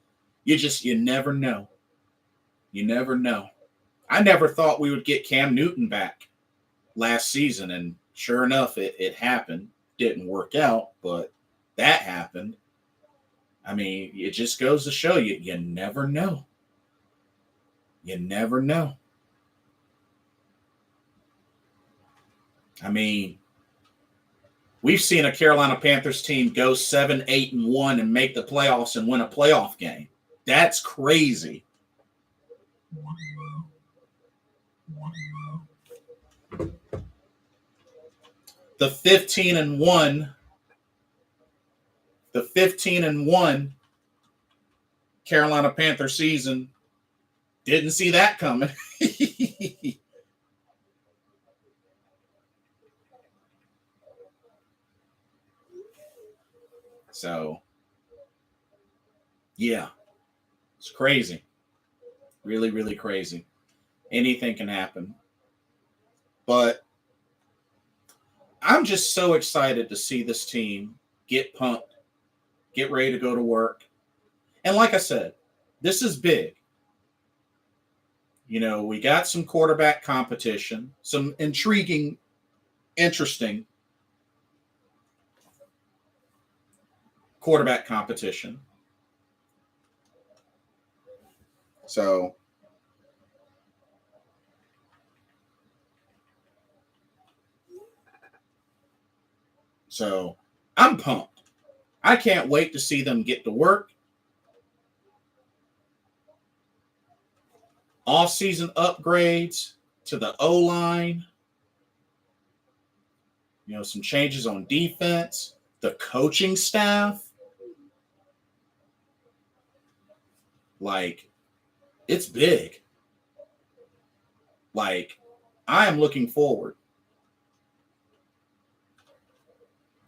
you never know. You never know. I never thought we would get Cam Newton back last season, and sure enough, it happened. Didn't work out, but that happened. I mean, it just goes to show you never know. You never know. I mean, we've seen a Carolina Panthers team go 7-8-1 and make the playoffs and win a playoff game. That's crazy. The 15-1 Carolina Panther season Didn't see that coming. So, yeah, it's crazy. Really, really crazy. Anything can happen. But I'm just so excited to see this team get pumped, get ready to go to work. And like I said, this is big. You know, we got some quarterback competition, some intriguing, interesting quarterback competition. So I'm pumped. I can't wait to see them get to work. Off-season upgrades to the O-line. You know, some changes on defense, the coaching staff. Like, it's big. Like, I am looking forward.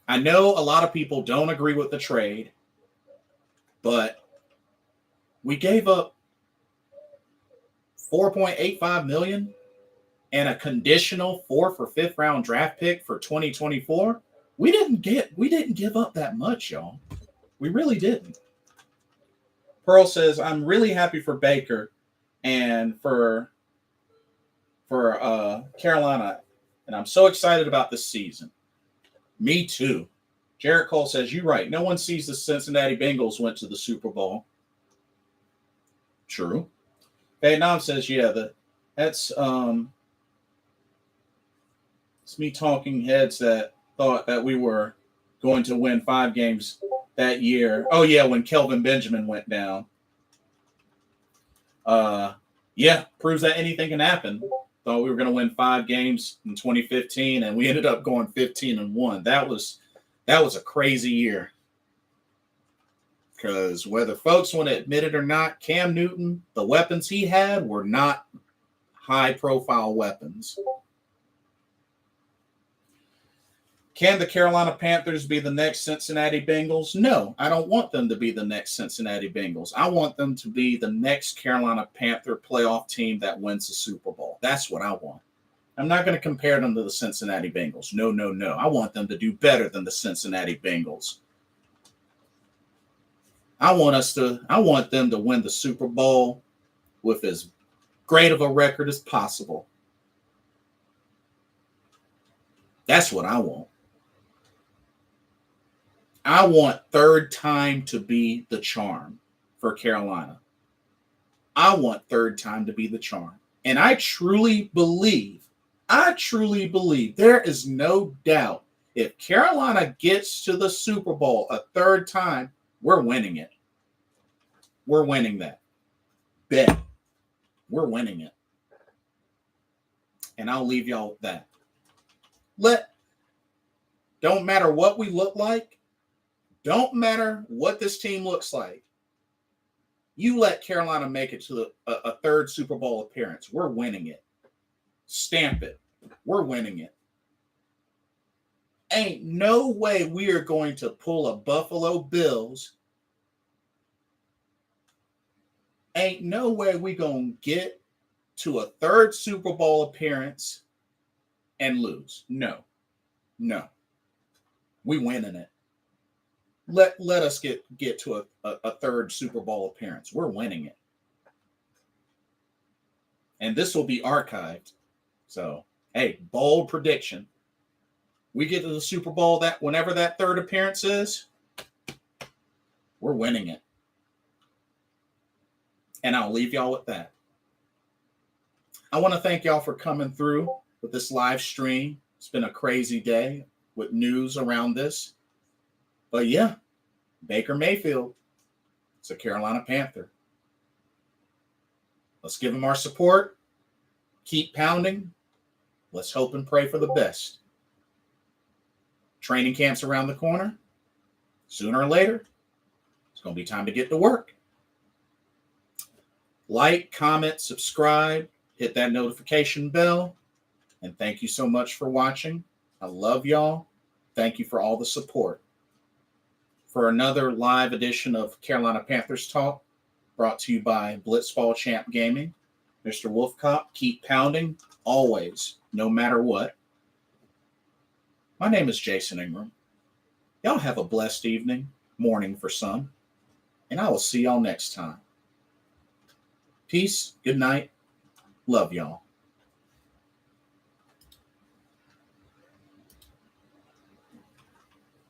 I know a lot of people don't agree with the trade, but we gave up $4.85 million and a conditional 4th or 5th round draft pick for 2024. We didn't give up that much, y'all. We really didn't. Pearl says, I'm really happy for Baker and for Carolina, and I'm so excited about this season. Me too. Jarrett Cole says, you're right. No one sees the Cincinnati Bengals went to the Super Bowl. True. Vietnam says, yeah, that's it's me talking heads that thought that we were going to win 5 games that year. Oh, yeah, when Kelvin Benjamin went down. Yeah, proves that anything can happen. Thought we were going to win 5 games in 2015, and we ended up going 15-1. That was a crazy year. Because whether folks want to admit it or not, Cam Newton, the weapons he had were not high-profile weapons. Can the Carolina Panthers be the next Cincinnati Bengals? No, I don't want them to be the next Cincinnati Bengals. I want them to be the next Carolina Panther playoff team that wins the Super Bowl. That's what I want. I'm not going to compare them to the Cincinnati Bengals. No, no, no. I want them to do better than the Cincinnati Bengals. I want them to win the Super Bowl with as great of a record as possible. That's what I want. I want third time to be the charm for Carolina. I want third time to be the charm. And I truly believe there is no doubt if Carolina gets to the Super Bowl a third time, we're winning it. We're winning that. Bet. We're winning it. And I'll leave y'all with that. Don't matter what we look like. Don't matter what this team looks like. You let Carolina make it to a third Super Bowl appearance. We're winning it. Stamp it. We're winning it. Ain't no way we are going to pull a Buffalo Bills. Ain't no way we going to get to a third Super Bowl appearance and lose. No. We winning it. Let us get to a third Super Bowl appearance. We're winning it. And this will be archived. So, hey, bold prediction. We get to the Super Bowl that whenever that third appearance is, we're winning it. And I'll leave y'all with that. I want to thank y'all for coming through with this live stream. It's been a crazy day with news around this. But yeah, Baker Mayfield is a Carolina Panther. Let's give him our support. Keep pounding. Let's hope and pray for the best. Training camp's around the corner. Sooner or later, it's going to be time to get to work. Like, comment, subscribe, hit that notification bell. And thank you so much for watching. I love y'all. Thank you for all the support. For another live edition of Carolina Panthers Talk, brought to you by Blitzball Champ Gaming, Mr. Wolfcop, keep pounding, always, no matter what. My name is Jason Ingram. Y'all have a blessed evening, morning for some, and I will see y'all next time. Peace, good night, love y'all.